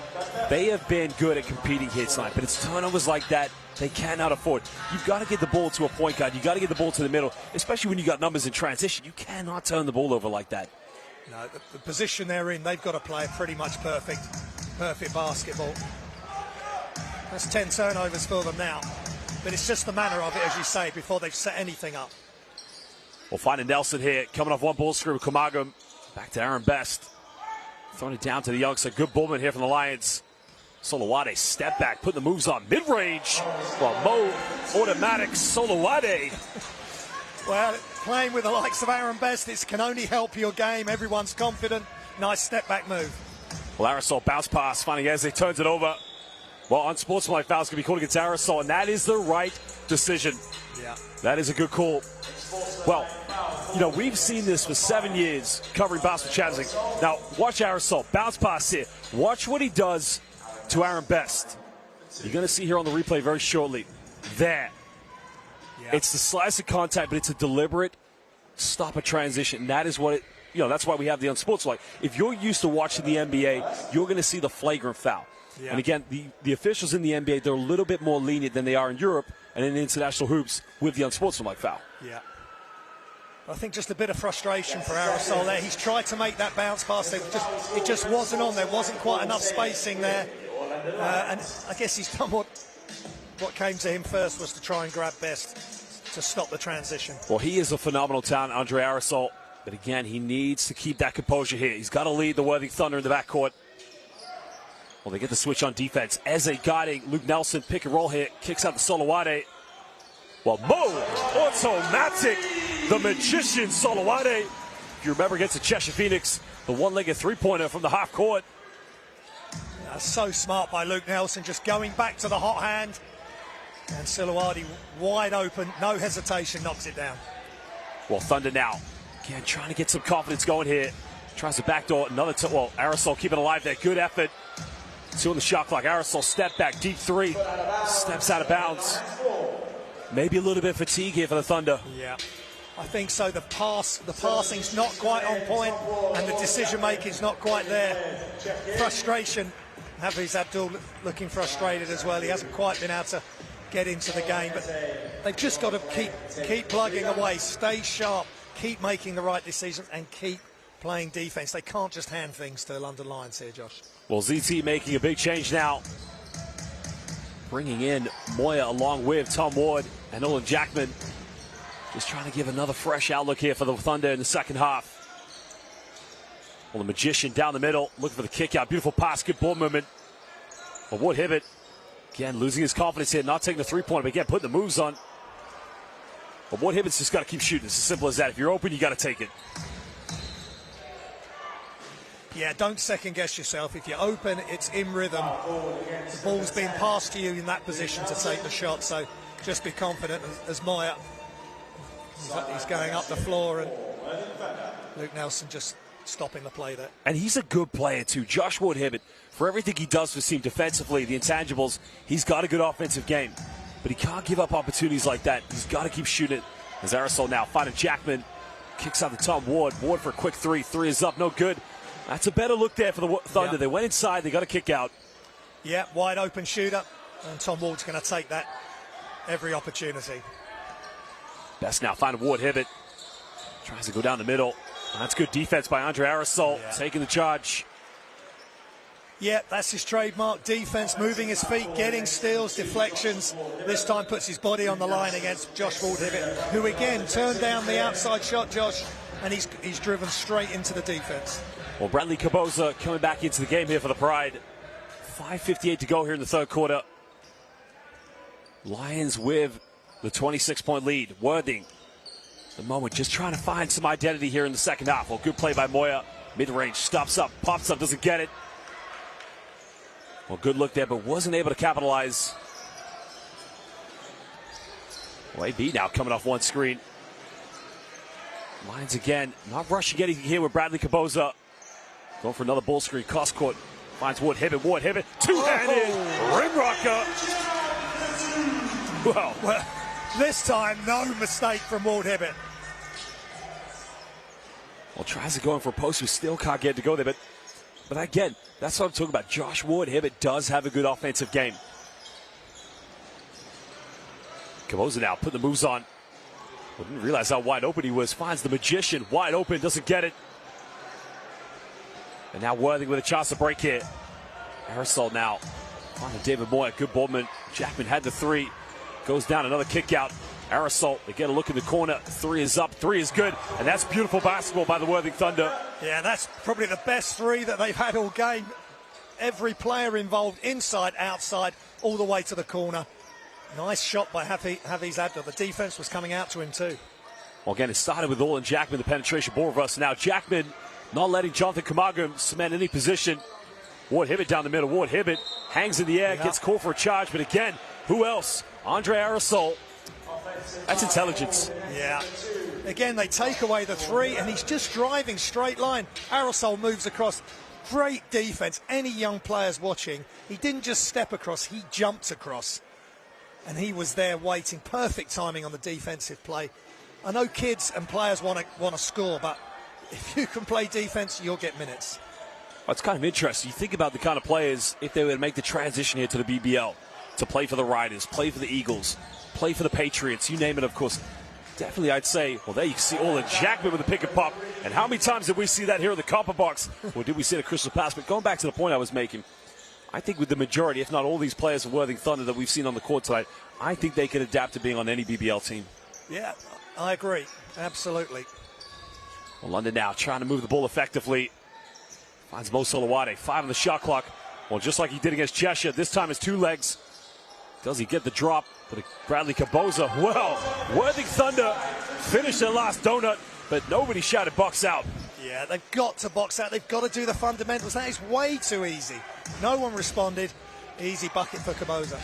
they have been good at competing here tonight, but it's turnovers like that they cannot afford. You've got to get the ball to a point guard. You've got to get the ball to the middle, especially when you got numbers in transition. You cannot turn the ball over like that. No, the position they're in, they've got to play pretty much perfect basketball. That's 10 turnovers for them now. But it's just the manner of it, as you say, before they've set anything up. We'll find a Nelson here, coming off one ball screen with Kumaga. Back to Aaron Best. Throwing it down to the youngster. Good Bullman here from the Lions. Solowade, step back, putting the moves on mid-range. Well, Mo, automatic, Solowade. Well, playing with the likes of Aaron Best, this can only help your game. Everyone's confident. Nice step-back move. Well, Aerosol bounce pass, finding Eze turns it over. Well, unsportsmanlike foul's going to be called against Aerosol, and that is the right decision. Yeah. That is a good call. Well, you know, we've seen this for 7 years covering basketball champions. Now, watch Aerosol. Bounce pass here. Watch what he does to Aaron Best. You're going to see here on the replay very shortly. There. Yeah. It's the slice of contact, but it's a deliberate stop a transition. And that is what that's why we have the unsportsmanlike. If you're used to watching the NBA, you're going to see the flagrant foul. Yeah. And again, the officials in the NBA, they're a little bit more lenient than they are in Europe and in international hoops with the unsportsmanlike foul. Yeah. I think just a bit of frustration for Aerosol there. He's tried to make that bounce pass. It just wasn't on. There wasn't quite enough spacing there. And I guess he's done what came to him first was to try and grab best to stop the transition. Well, he is a phenomenal talent, Andre Aerosol. But again, he needs to keep that composure here. He's got to lead the Worthing Thunder in the backcourt. Well, they get the switch on defense. Eze guiding Luke Nelson. Pick and roll here. Kicks out the Solowade. Well, automatic. The magician Solowade. If you remember against the Cheshire Phoenix, the one-legged three-pointer from the half court. That's so smart by Luke Nelson, just going back to the hot hand. And Solowade wide open, no hesitation, knocks it down. Well, Thunder now. Again, trying to get some confidence going here. Tries to backdoor. Another Aerosol keeping alive there. Good effort. 2 on the shot clock. Aerosol step back, deep 3. Steps out of bounds. Maybe a little bit of fatigue here for the Thunder. Yeah, I think so. The passing's not quite on point, and the decision-making's not quite there. Frustration. Hafiz Abdul looking frustrated as well. He hasn't quite been able to get into the game, but they've just got to keep plugging away, stay sharp, keep making the right decisions, and keep playing defense. They can't just hand things to London Lions here, Josh. Well, ZT making a big change now. Bringing in Moya along with Tom Ward and Olin Jackman. Just trying to give another fresh outlook here for the Thunder in the second half. Well, the magician down the middle, looking for the kick out. Beautiful pass, good ball movement. But Ward Hibbert, again, losing his confidence here, not taking the three-pointer, but again, putting the moves on. But Ward Hibbert's just got to keep shooting. It's as simple as that. If you're open, you got to take it. Yeah, don't second-guess yourself. If you're open, it's in rhythm. The ball's being passed to you in that position to take the shot, so just be confident as Moya. He's going up the floor, and Luke Nelson just stopping the play there. And he's a good player, too. Josh Ward Hibbert, for everything he does for his team defensively, the intangibles, he's got a good offensive game. But he can't give up opportunities like that. He's got to keep shooting it. As Aerosol now finding Jackman. Kicks out to Tom Ward. Ward for a quick 3. 3 is up, no good. That's a better look there for the Thunder. Yeah. They went inside, they got a kick out. Yeah, wide open shooter. And Tom Ward's going to take that every opportunity. Best now finding Ward Hibbert. Tries to go down the middle. And that's good defense by Andre Aerosol, taking the charge. Yeah, that's his trademark defense, moving his feet, getting steals, deflections. This time puts his body on the line against Josh Ward Hibbert, who again turned down the outside shot, Josh, and he's driven straight into the defense. Well, Bradley Caboza coming back into the game here for the Pride. 5:58 to go here in the third quarter. Lions with the 26-point lead. Worthing, the moment, just trying to find some identity here in the second half. Well, good play by Moya. Mid-range, stops up, pops up, doesn't get it. Well, good look there, but wasn't able to capitalize. Well, AB now coming off one screen. Lions again, not rushing anything here with Bradley Caboza. Going for another ball screen, cross court. Finds Ward Hibbert, two-handed rim rocker. Well, this time, no mistake from Ward Hibbert. Well, tries to go in for a post, who still can't get it to go there, but again, that's what I'm talking about. Josh Ward Hibbert does have a good offensive game. Caboza now putting the moves on. Well, didn't realize how wide open he was. Finds the magician, wide open, doesn't get it. And now Worthing with a chance to break here. Aerosol now finding David Moya, good ballman. Jackman had the 3. Goes down, another kick out. Aerosol, they get a look in the corner. 3 is up, 3 is good. And that's beautiful basketball by the Worthing Thunder. Yeah, that's probably the best 3 that they've had all game. Every player involved, inside, outside, all the way to the corner. Nice shot by Hafiz Abdul. The defense was coming out to him too. Well, again, it started with Olin Jackman, the penetration ball reverse. Now Jackman not letting Jonathan Kamagum cement any position. Ward Hibbert down the middle. Ward Hibbert hangs in the air, gets called for a charge. But again, who else? Andre Aerosol. That's intelligence. Yeah. Again, they take away the 3, and he's just driving straight line. Aerosol moves across. Great defense. Any young players watching, he didn't just step across, he jumped across. And he was there waiting. Perfect timing on the defensive play. I know kids and players want to score, but if you can play defense, you'll get minutes. Well, it's kind of interesting. You think about the kind of players, if they were to make the transition here to the BBL, to play for the Riders, play for the Eagles, play for the Patriots, you name it, of course. Definitely, I'd say, well, there you can see Olin Jackman with the pick and pop. And how many times did we see that here in the Copper Box? Or did we see it at Crystal Palace? But going back to the point I was making, I think with the majority, if not all these players of Worthing Thunder that we've seen on the court tonight, I think they can adapt to being on any BBL team. Yeah, I agree. Absolutely. Well, London now trying to move the ball effectively. Finds Mo Solowade, 5 on the shot clock. Well, just like he did against Cheshire, this time it's 2 legs. Does he get the drop? But Bradley Caboza, well, Worthing Thunder finished their last donut, but nobody shouted box out. Yeah, they've got to box out. They've got to do the fundamentals. That is way too easy. No one responded. Easy bucket for Caboza.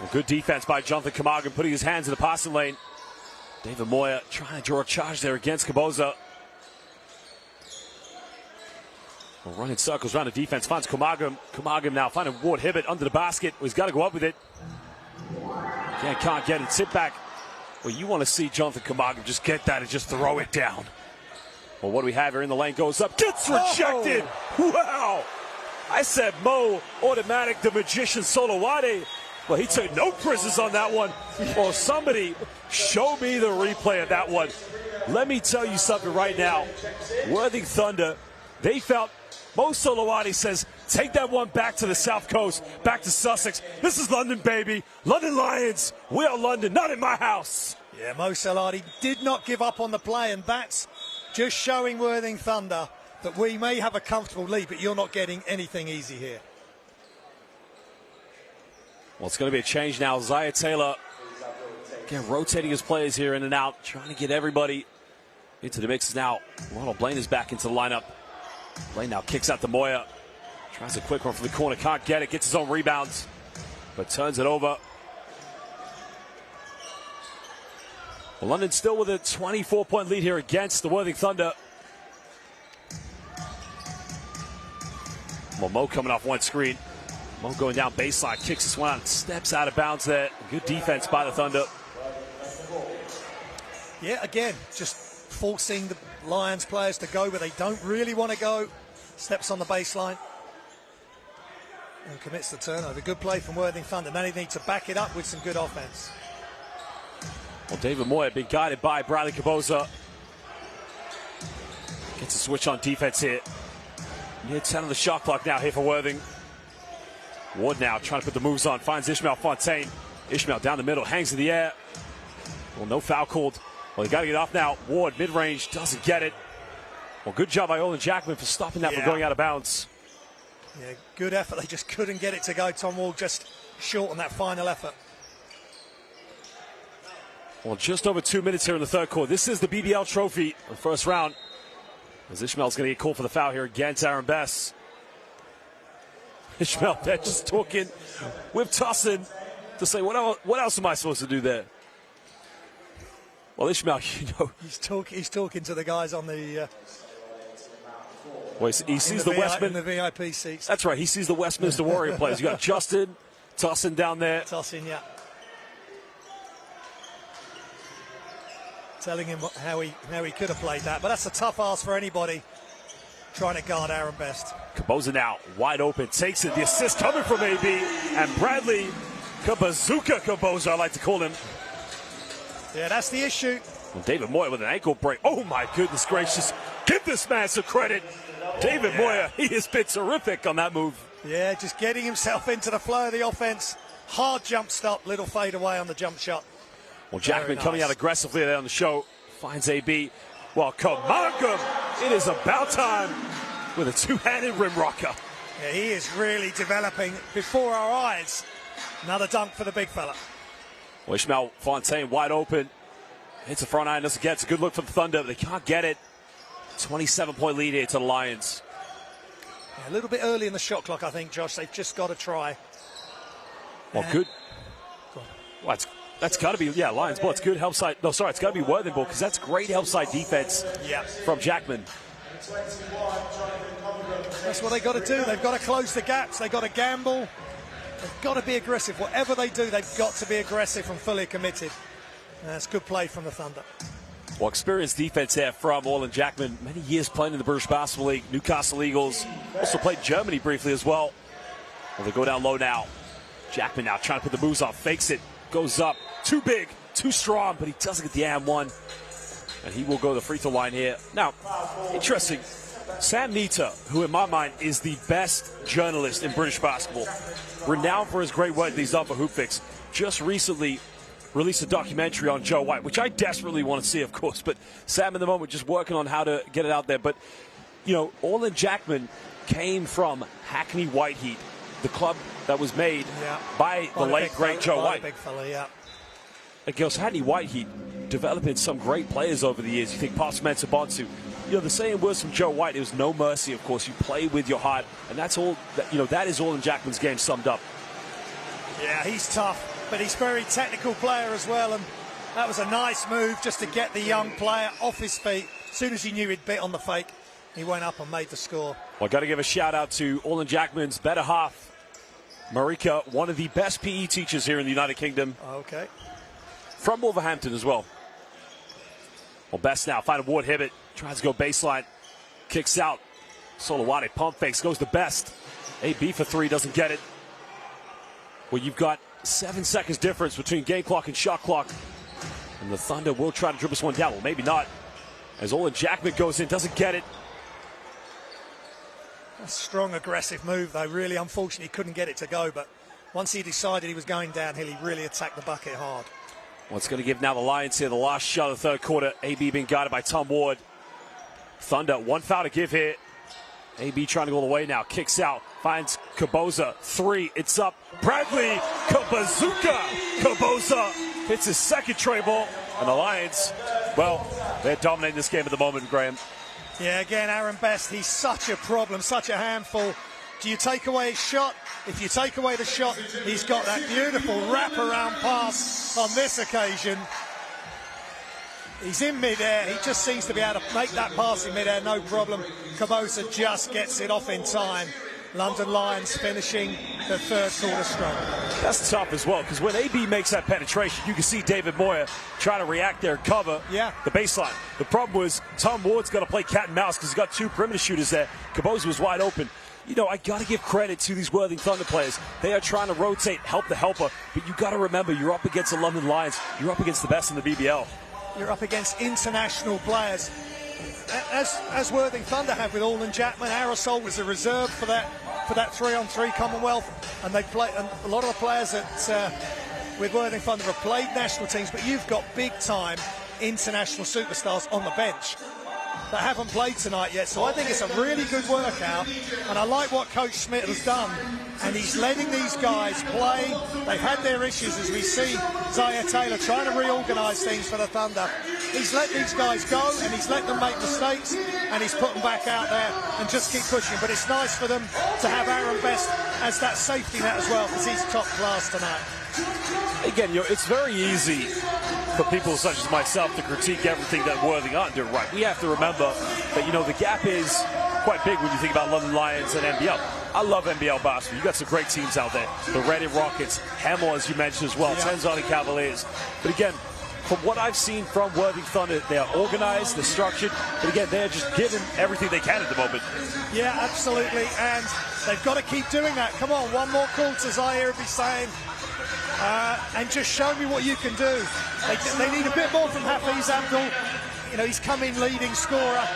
Well, good defense by Jonathan Camargan, putting his hands in the passing lane. David Moya trying to draw a charge there against Caboza. Well, running circles around the defense, finds Camargan. Camargan now finding Ward Hibbert under the basket. Well, he's got to go up with it. Again, can't get it. Sit back. Well, you want to see Jonathan Camargan just get that and just throw it down. Well, what do we have here in the lane? Goes up, gets rejected. Oh. Wow. I said Mo, automatic, the magician Solowade. Well, he took no prisoners on that one. Well, somebody show me the replay of that one. Let me tell you something right now. Worthing Thunder, they felt, Mo Solowade says, take that one back to the South Coast, back to Sussex. This is London, baby. London Lions. We are London, not in my house. Yeah, Mo Solowade did not give up on the play, and that's just showing Worthing Thunder that we may have a comfortable lead, but you're not getting anything easy here. Well, it's going to be a change now. Zaya Taylor, again, rotating his players here in and out, trying to get everybody into the mix now. Ronald Blaine is back into the lineup. Blaine now kicks out to Moya. Tries a quick one from the corner, can't get it, gets his own rebounds, but turns it over. Well, London still with a 24-point lead here against the Worthing Thunder. Well, Mo coming off one screen. Mo going down baseline, kicks this one out, steps out of bounds there. Good defense by the Thunder. Yeah, again, just forcing the Lions players to go where they don't really want to go. Steps on the baseline and commits the turnover. Good play from Worthing Thunder. Now they need to back it up with some good offense. Well, David Moya being guided by Bradley Caboza. Gets a switch on defense here. Near 10 on the shot clock now here for Worthing. Ward now trying to put the moves on, finds Ishmael Fontaine. Ishmael down the middle, hangs in the air. Well, no foul called. Well, they got to get off now. Ward, mid-range, doesn't get it. Well, good job by Olin Jackman for stopping that from going out of bounds. Yeah, good effort. They just couldn't get it to go. Tom Wall just short on that final effort. Well, just over 2 minutes here in the third quarter. This is the BBL Trophy, the first round. As Ishmael's going to get called for the foul here against Aaron Bess. Ishmael just talking with Tussin to say, what else am I supposed to do there? Well, Ishmael, you know. He's talking to the guys on the... well, he sees the Westminster... in the VIP seats. That's right, he sees the Westminster Warrior players. You got Justin, Tussin down there. Tussin, yeah. Telling him how he could have played that. But that's a tough ask for anybody trying to guard Aaron Best. Caboza now wide open, takes it. The assist coming from AB, and Bradley Cabazooka Caboza, I like to call him. Yeah, that's the issue. Well, David Moya with an ankle break. Oh my goodness gracious! Give this man some credit. David Moya, he has been terrific on that move. Yeah, just getting himself into the flow of the offense. Hard jump stop, little fade away on the jump shot. Well, Jackman coming out aggressively there on the show, finds AB. Well, Camargo, it is about time with a two-handed rim rocker. Yeah, he is really developing before our eyes. Another dunk for the big fella. Well, Ishmael Fontaine wide open. Hits the front iron, doesn't get it. It's a good look for the Thunder, but they can't get it. 27-point lead here to the Lions. Yeah, a little bit early in the shot clock, I think, Josh. They've just got to try. Well, good. Well, that's got to be, Lions ball. It's good help side. No, sorry, it's got to be Worthing ball because that's great help side defense from Jackman. That's what they've got to do. They've got to close the gaps. They've got to gamble. They've got to be aggressive. Whatever they do, they've got to be aggressive and fully committed. That's good play from the Thunder. Well, experienced defense here from Orland Jackman. Many years playing in the British Basketball League, Newcastle Eagles. Also played Germany briefly as well. Well, they go down low now. Jackman now trying to put the moves on, fakes it, goes up. Too big, too strong, but he doesn't get the and one. And he will go to the free throw line here. Now, interesting. Sam Nita, who in my mind is the best journalist in British basketball, renowned for his great work that he's done for HoopFix, just recently released a documentary on Joe White, which I desperately want to see, of course. But Sam, in the moment, just working on how to get it out there. But, you know, Orland Jackman came from Hackney White Heat, the club that was made by the late, great Joe White. Big fella, yeah. It goes Hackney White Heat, developing some great players over the years. You think Pastor Bonsu. You know, the saying was from Joe White, it was no mercy, of course. You play with your heart, and that's all, that is Orland Jackman's game summed up. Yeah, he's tough, but he's a very technical player as well, and that was a nice move just to get the young player off his feet. As soon as he knew he'd bit on the fake, he went up and made the score. Well, got to give a shout out to Orland Jackman's better half, Marika, one of the best PE teachers here in the United Kingdom. Okay. From Wolverhampton as well. Well, Best now, find Ward Hibbett, tries to go baseline, kicks out. Solowade, pump fakes, goes to Best. AB for three, doesn't get it. Well, you've got 7 seconds difference between game clock and shot clock. And the Thunder will try to dribble this one down. Well, maybe not. As Orland Jackman goes in, doesn't get it. A strong, aggressive move, though. Really, unfortunately, couldn't get it to go. But once he decided he was going downhill, he really attacked the bucket hard. Well, it's going to give now the Lions here the last shot of the third quarter. AB being guarded by Tom Ward. Thunder, one foul to give here. AB trying to go all the way now. Kicks out. Finds Kaboza. Three. It's up. Bradley Kabazooka. Kaboza hits his second tray ball. And the Lions, well, they're dominating this game at the moment, Graham. Yeah, again, Aaron Best, he's such a problem, such a handful. Do you take away his shot? If you take away the shot, he's got that beautiful wraparound pass on this occasion. He's in midair. He just seems to be able to make that pass in midair, no problem. Kabosa just gets it off in time. London Lions finishing the third quarter strong. That's tough as well, because when AB makes that penetration, you can see David Moyer trying to react there and cover the baseline. The problem was Tom Ward's got to play cat and mouse because he's got two perimeter shooters there. Kabosa was wide open. You know, I got to give credit to these Worthing Thunder players. They are trying to rotate, help the helper, but you got to remember, you're up against the London Lions. You're up against the best in the BBL. You're up against international players. As Worthing Thunder have with Orland Jackman, Aerosol was a reserve for that 3-on-3 Commonwealth, and they play. And a lot of the players that with Worthing Thunder have played national teams, but you've got big-time international superstars on the bench that haven't played tonight yet. So I think it's a really good workout, and I like what Coach Smith has done. And he's letting these guys play. They've had their issues, as we see Zaire Taylor trying to reorganise things for the Thunder. He's let these guys go, and he's let them make mistakes, and he's put them back out there and just keep pushing. But it's nice for them to have Aaron Best as that safety net as well, because he's top class tonight. Again, you know, it's very easy for people such as myself to critique everything that Worthing aren't doing right. We have to remember that, you know, the gap is quite big when you think about London Lions and NBL. I love NBL basketball. You got some great teams out there. The Reading Rockets, Hemel, as you mentioned as well, Tanzania Cavaliers. But again, from what I've seen from Worthing Thunder, they are organized, they're structured, but again, they're just giving everything they can at the moment. Yeah, absolutely, and they've got to keep doing that. Come on, one more quarter, Zaire would be saying. And just show me what you can do. They need a bit more from Hafiz Abdul. You know, he's come in leading scorer,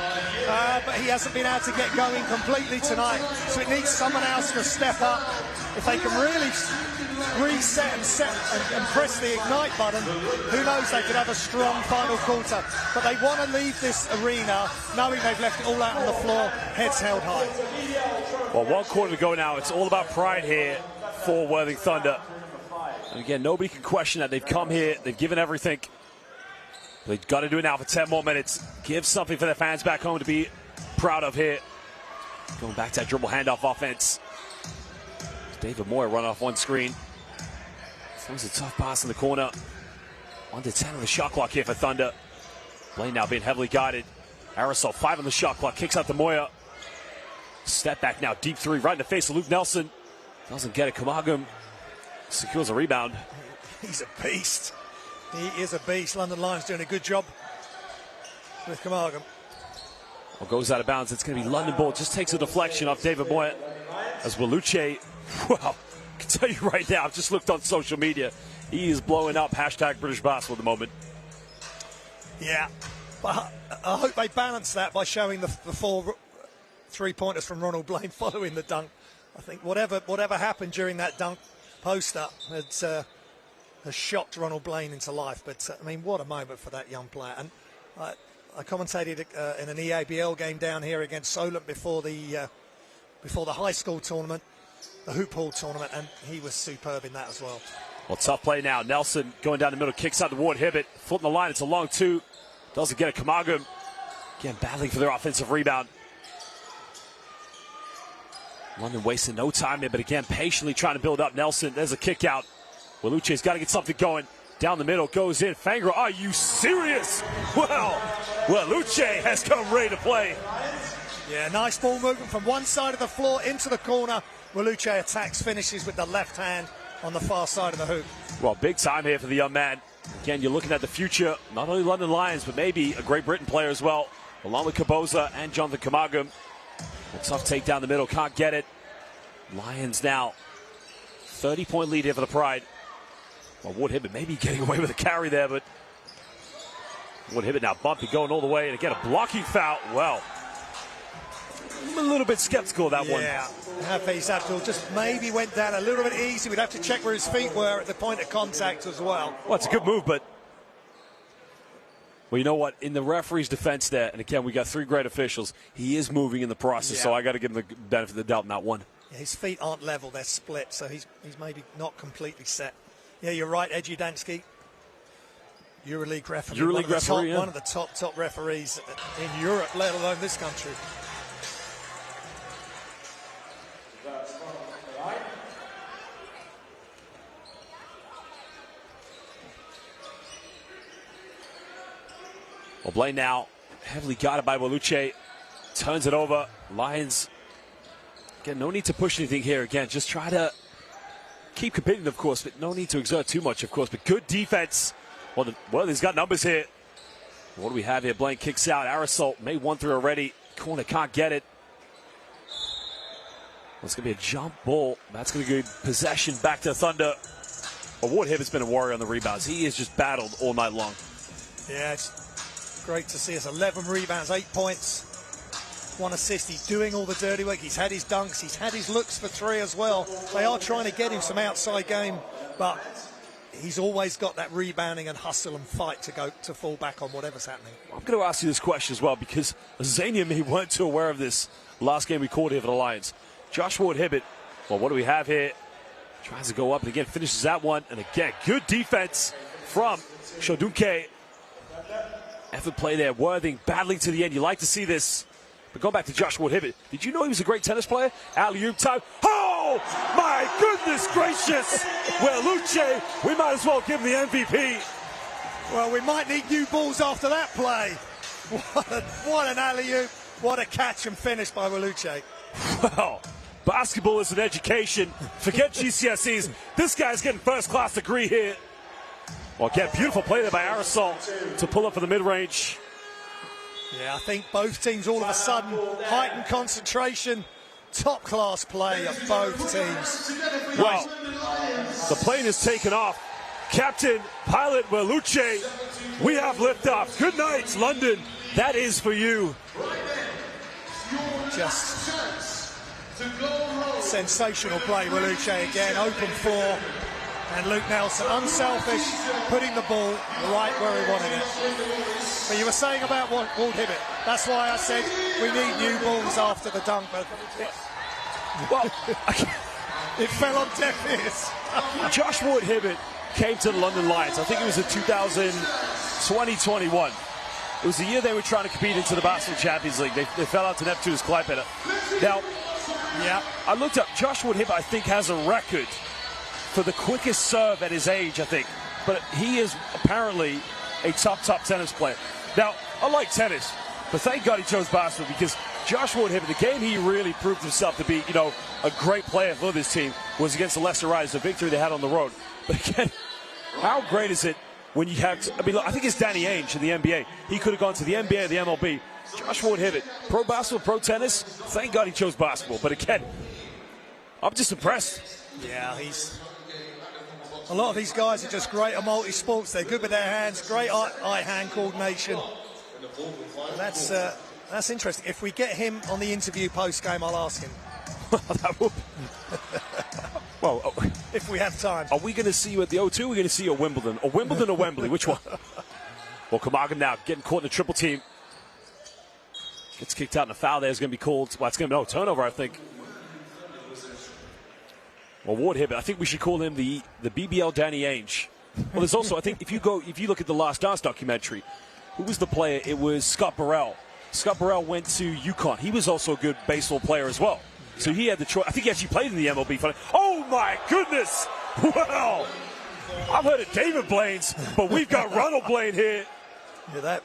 but he hasn't been able to get going completely tonight. So it needs someone else to step up. If they can really reset and press the ignite button, who knows, they could have a strong final quarter. But they want to leave this arena knowing they've left it all out on the floor, heads held high. Well, 1 quarter to go now. It's all about pride here for Worthing Thunder. And again, nobody can question that. They've come here, they've given everything. They've got to do it now for 10 more minutes. Give something for their fans back home to be proud of here. Going back to that dribble handoff offense. David Moyer running off one screen. Throws a tough pass in the corner. Under 10 on the shot clock here for Thunder. Blaine now being heavily guarded. Aerosol 5 on the shot clock. Kicks out to Moyer. Step back now. Deep three right in the face of Luke Nelson. Doesn't get it. Kamagum secures a rebound. He's a beast. He is a beast. London Lions doing a good job with Camargo. Well, goes out of bounds. It's going to be London ball. Just takes a deflection off David Moyet. As Waluche, well, I can tell you right now, I've just looked on social media. He is blowing up hashtag British Basketball at the moment. Yeah, but I hope they balance that by showing the 4 3-pointers from Ronald Blaine following the dunk. I think whatever happened during that dunk post-up has shocked Ronald Blaine into life. But, I mean, what a moment for that young player. And I commentated in an EABL game down here against Solent before the high school tournament, the Hoop Hall tournament, and he was superb in that as well. Well, tough play now. Nelson going down the middle, kicks out to Ward Hibbett. Foot in the line, it's a long 2. Doesn't get it. Camargo, again, battling for their offensive rebound. London wasting no time here, but again, patiently trying to build up. Nelson, there's a kick out. Waluche's got to get something going. Down the middle, goes in. Fangra, are you serious? Well, Waluche has come ready to play. Yeah, nice ball movement from one side of the floor into the corner. Waluche attacks, finishes with the left hand on the far side of the hoop. Well, big time here for the young man. Again, you're looking at the future, not only London Lions, but maybe a Great Britain player as well, along with Kaboza and Jonathan Camargo. A tough take down the middle, can't get it. Lions now, 30-point lead here for the Pride. Well, Ward Hibbett maybe getting away with a carry there, but Ward Hibbett now bumpy, going all the way, and again, a blocking foul. Well, I'm a little bit skeptical of that one. Yeah, Hafiz Abdul just maybe went down a little bit easy. We'd have to check where his feet were at the point of contact as well. Well, it's a good move, but... Well, you know what? In the referee's defense there, and again, we got 3 great officials, he is moving in the process, so I got to give him the benefit of the doubt in that one. Yeah, his feet aren't level, they're split, so he's maybe not completely set. Yeah, you're right, Edgy Dansky. EuroLeague referee. EuroLeague referee, yeah. One of the top referees in Europe, let alone this country. Well, Blaine now heavily guarded by Waluche. Turns it over. Lions, again, no need to push anything here. Again, just try to keep competing, of course, but no need to exert too much, of course. But good defense. Well, he's got numbers here. What do we have here? Blaine kicks out. Aerosol made 1-3 already. Corner can't get it. Well, it's going to be a jump ball. That's going to give possession back to Thunder. Ward Hibbett's been a warrior on the rebounds. He has just battled all night long. Yeah, it's great to see us. 11 rebounds, 8 points, 1 assist. He's doing all the dirty work. He's had his dunks. He's had his looks for 3 as well. They are trying to get him some outside game, but he's always got that rebounding and hustle and fight to fall back on whatever's happening. I'm going to ask you this question as well, because Zania and me weren't too aware of this last game we called here for the Lions. Josh Ward Hibbett, well, what do we have here? Tries to go up and again finishes that one. And again, good defense from Shodunke. Effort play there. Worthing battling to the end. You like to see this. But going back to Josh Ward Hibbett, did you know he was a great tennis player? Alley-oop time. Oh, my goodness gracious. Well, Luce, we might as well give him the MVP. Well, we might need new balls after that play. What an alley-oop. What a catch and finish by Waluche. Well, basketball is an education. Forget GCSEs. This guy's getting first-class degree here. Well, again, beautiful play there by Aerosol to pull up for the mid-range. Yeah, I think both teams all of a sudden heightened concentration. Top-class play of both teams. Well, the plane is taken off. Captain, pilot Waluche, we have liftoff. Good night, London. That is for you. Just sensational play, Waluche again, open floor. And Luke Nelson, unselfish, putting the ball right where he wanted it. But you were saying about Ward Hibbett. That's why I said we need new balls after the dunk. But it fell on deaf ears. Josh Ward Hibbett came to the London Lions. I think it was in 2020-21. It was the year they were trying to compete into the Basketball Champions League. They fell out to Neptunus Klaipeda. Now, yeah, I looked up. Josh Ward Hibbett, I think, has a record for the quickest serve at his age, I think. But he is apparently a top tennis player. Now, I like tennis, but thank God he chose basketball, because Josh Ward Hibbett, the game he really proved himself to be, a great player for this team was against the Leicester Riders, the victory they had on the road. But again, how great is it when you have, I mean, look, I think it's Danny Ainge in the NBA. He could have gone to the NBA or the MLB. Josh Ward-Hibbert, pro basketball, pro tennis. Thank God he chose basketball. But again, I'm just impressed. Yeah, a lot of these guys are just great at multi-sports. They're good with their hands, great eye-hand coordination. And that's interesting. If we get him on the interview post-game, I'll ask him. That would. Well, if we have time. Are we going to see you at the O2? Or are we going to see you at Wimbledon? Or Wimbledon or Wembley? Which one? Well, Camargo now getting caught in a triple team. Gets kicked out, and a foul there is going to be called. Well, it's going to be turnover, I think. Well, Ward-Hibbert, I think we should call him the BBL Danny Ainge. Well, there's also, I think, if you look at the Last Dance documentary, who was the player? It was Scott Burrell. Scott Burrell went to UConn. He was also a good baseball player as well. So he had the choice. I think he actually played in the MLB. Oh, my goodness. Well, I've heard of David Blaine's, but we've got Ronald Blaine here. Yeah,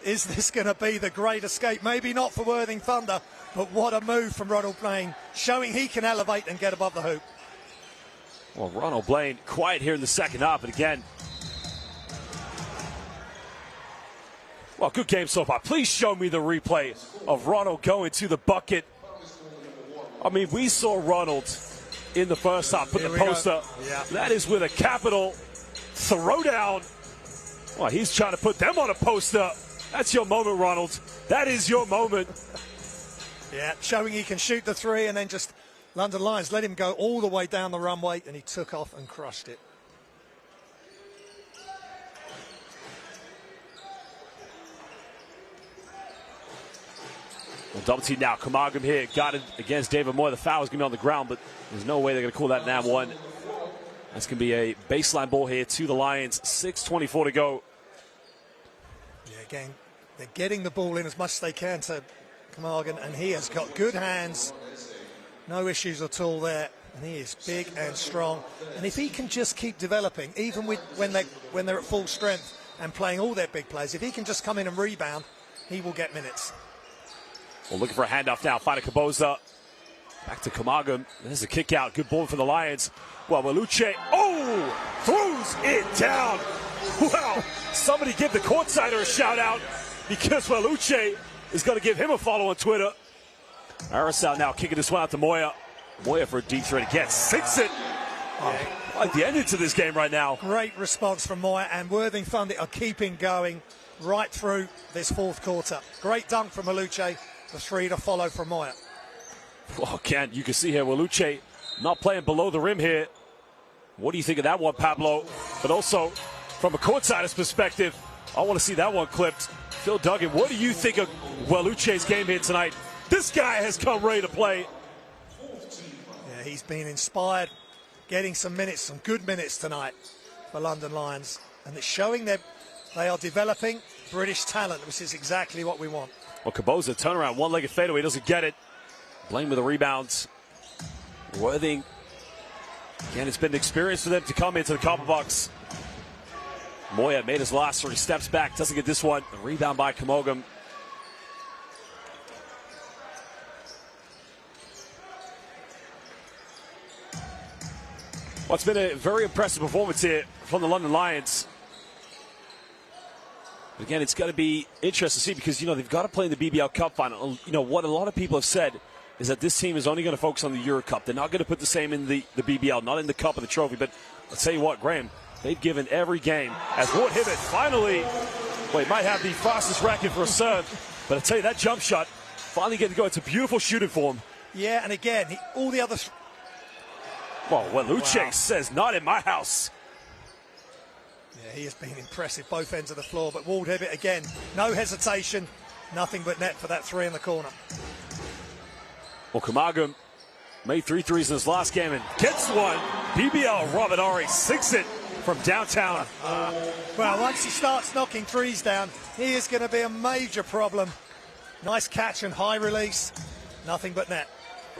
is this going to be the great escape? Maybe not for Worthing Thunder, but what a move from Ronald Blaine, showing he can elevate and get above the hoop. Well, Ronald Blaine quiet here in the second half, but again. Well, good game so far. Please show me the replay of Ronald going to the bucket. I mean, we saw Ronald in the first half put the post up. Yeah. That is with a capital throwdown. Well, he's trying to put them on a post up. That's your moment, Ronald. That is your moment. Yeah, showing he can shoot the three, and then just London Lions let him go all the way down the runway, and he took off and crushed it. Well, double team now. Camargo here got it against David Moore. The foul is going to be on the ground, but there's no way they're going to call that an and one. That's going to be a baseline ball here to the Lions. 6:24 to go. Yeah, again, they're getting the ball in as much as they can to Camargo, and he has got good hands. No issues at all there. And he is big and strong. And if he can just keep developing, even when they're at full strength and playing all their big plays, if he can just come in and rebound, he will get minutes. Well, looking for a handoff now. Find a Caboza. Back to Camargo. There's a kick out. Good ball for the Lions. Well, Waluche, throws it down. Well, somebody give the courtsider a shout out because Waluche is going to give him a follow on Twitter. Arasal now kicking this one out to Moya. Moya for a deep threat again. Sinks it. I like the ending to this game right now. Great response from Moya, and Worthing Thunder are keeping going right through this fourth quarter. Great dunk from Waluche. The three to follow from Moya. Well, again, you can see here Waluche not playing below the rim here. What do you think of that one, Pablo? But also, from a courtsider's perspective, I want to see that one clipped. Phil Duggan, what do you think of Waluche's game here tonight? This guy has come ready to play. Yeah, he's been inspired, getting some minutes, some good minutes tonight for London Lions. And it's showing that they are developing British talent, which is exactly what we want. Well, Caboza, turnaround, one-legged fadeaway, doesn't get it. Blaine with the rebounds. Worthing. Again, it's been an experience for them to come into the copper box. Moya made his last three, steps back, doesn't get this one. A rebound by Camargo. Well, it's been a very impressive performance here from the London Lions. But again, it's got to be interesting to see because, they've got to play in the BBL Cup final. What a lot of people have said is that this team is only going to focus on the Euro Cup. They're not going to put the same in the BBL, not in the Cup and the Trophy. But I'll tell you what, Graham, they've given every game. As Ward-Hibbert finally, he might have the fastest racket for a serve. But I'll tell you, that jump shot finally getting to go. It's a beautiful shooting form. Yeah, and again, all the other... Well, Waluche says, not in my house. Yeah, he has been impressive, both ends of the floor. But Ward-Hibbert, again, no hesitation, nothing but net for that three in the corner. Well, Camargo made 3 threes in his last game and gets one. BBL Robert Ari sinks it from downtown. Well, once he starts knocking threes down, he is going to be a major problem. Nice catch and high release, nothing but net.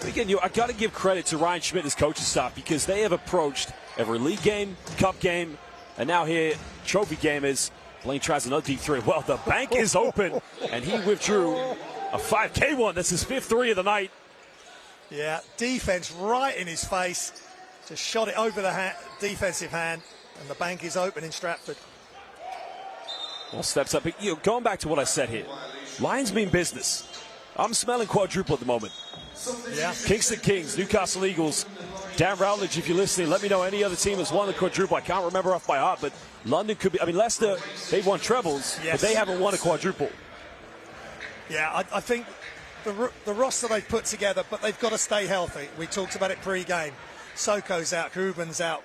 Again, I got to give credit to Ryan Schmidt and his coaching staff because they have approached every league game, cup game, and now here, trophy game is Blaine tries another deep three. Well, the bank is open, and he withdrew a 5K one. That's his 5th three of the night. Yeah, defense right in his face. Just shot it over the defensive hand, and the bank is open in Stratford. Well, steps up. You know, going back to what I said here, Lions mean business. I'm smelling quadruple at the moment. Yeah. Kingston Kings, Newcastle Eagles, Dan Rowledge, if you're listening, let me know any other team that's won the quadruple. I can't remember off by heart, but London could be. I mean, Leicester, they've won trebles, but they haven't won a quadruple. Yeah, I think the roster they've put together, but they've got to stay healthy. We talked about it pre-game. Soko's out, Ruben's out,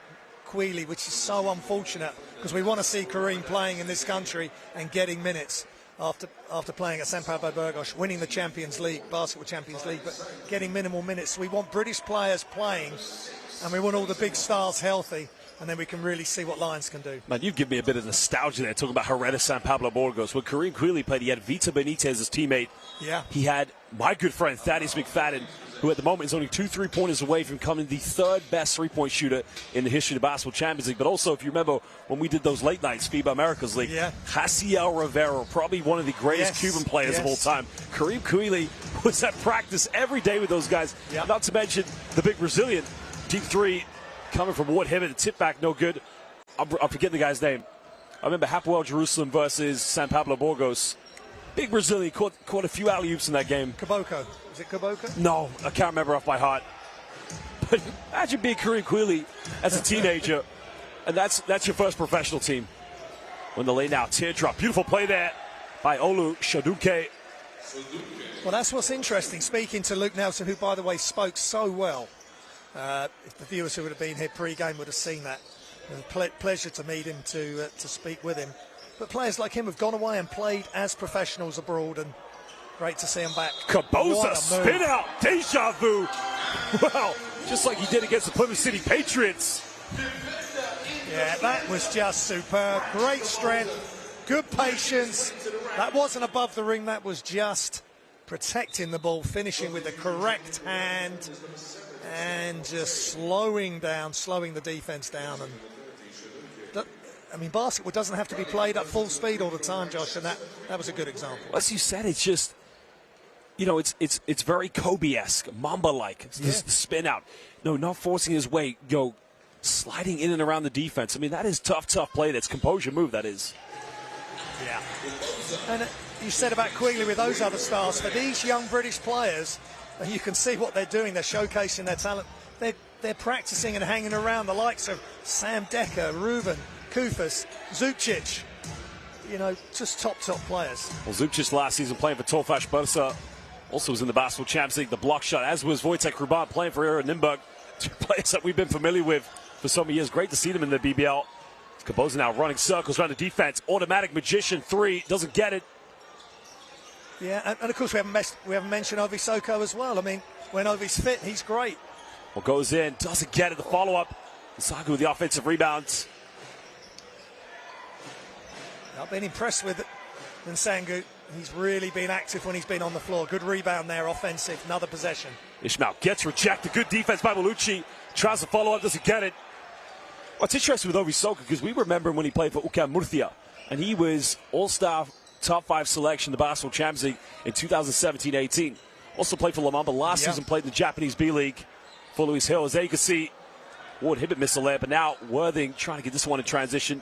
Quealy, which is so unfortunate because we want to see Kareem playing in this country and getting minutes after playing at St. Pablo Burgos, winning the Champions League, Basketball Champions League, but getting minimal minutes. We want British players playing, and we want all the big stars healthy, and then we can really see what Lions can do. Man, you give me a bit of nostalgia there, talking about Herrera St. Pablo Burgos. When Kareem Quealy played, he had Vita Benitez as teammate. Yeah. He had my good friend Thaddeus McFadden, who at the moment is only 2 3-pointers away from becoming the third best three-point shooter in the history of the Basketball Champions League. But also, if you remember when we did those late nights, FIBA Americas League, Jaciel Rivera, probably one of the greatest Cuban players of all time. Kareem Quealy was at practice every day with those guys. Not to mention the big Brazilian, deep three, coming from Ward Hibbert, the tip back, no good. I'm forgetting the guy's name. I remember Hapoel Jerusalem versus San Pablo Burgos. Big Brazilian, caught a few alley-oops in that game. Caboclo. Is it Caboclo? No, I can't remember off by heart. But imagine being Kareem Quealy as a teenager, and that's your first professional team. When the lay now, teardrop. Beautiful play there by Olu Shaduke. Well, that's what's interesting. Speaking to Luke Nelson, who, by the way, spoke so well. If the viewers who would have been here pre-game would have seen that. It was a pleasure to meet him, to speak with him. But players like him have gone away and played as professionals abroad, and great to see him back. Caboza, spin out, deja vu. Wow, just like he did against the Plymouth City Patriots. Yeah, that was just superb. Great strength, good patience. That wasn't above the ring, that was just protecting the ball, finishing with the correct hand, and just slowing the defense down. And I mean, basketball doesn't have to be played at full speed all the time, Josh, and that was a good example. As you said, it's just, you know, it's very Kobe-esque, Mamba-like, the spin out. No, not forcing his way, sliding in and around the defense. I mean, that is tough play. That's composure move, that is. Yeah. And you said about Quealy with those other stars, for these young British players, and you can see what they're doing, they're showcasing their talent. They're practicing and hanging around the likes of Sam Decker, Ruben, Kufas, Zubcic, just top players. Well, Zubcic last season playing for Tofaş Bursa, also was in the Basketball Champions League, the block shot, as was Wojtek Hruban playing for Ira Nürnberg. Two players that we've been familiar with for so many years. Great to see them in the BBL. Caboza now running circles around the defense. Automatic magician three, doesn't get it. Yeah, and of course we haven't mentioned Ovi Soko as well. I mean, when Ovi's fit, he's great. Well, goes in, doesn't get it. The follow-up. Sagu with the offensive rebounds. I've been impressed with Nsangu. He's really been active when he's been on the floor. Good rebound there, offensive, another possession. Ishmael gets rejected. Good defense by Bellucci. Tries to follow up, doesn't get it. What's interesting with Ovi Soko, because we remember him when he played for UCAM Murcia, and he was all-star top 5 selection in the Basketball Champions League in 2017-18. Also played for Lamamba last season, played in the Japanese B-League for Luis Hill. As you can see, Ward Hibbert missed a layup, but now Worthing trying to get this one in transition.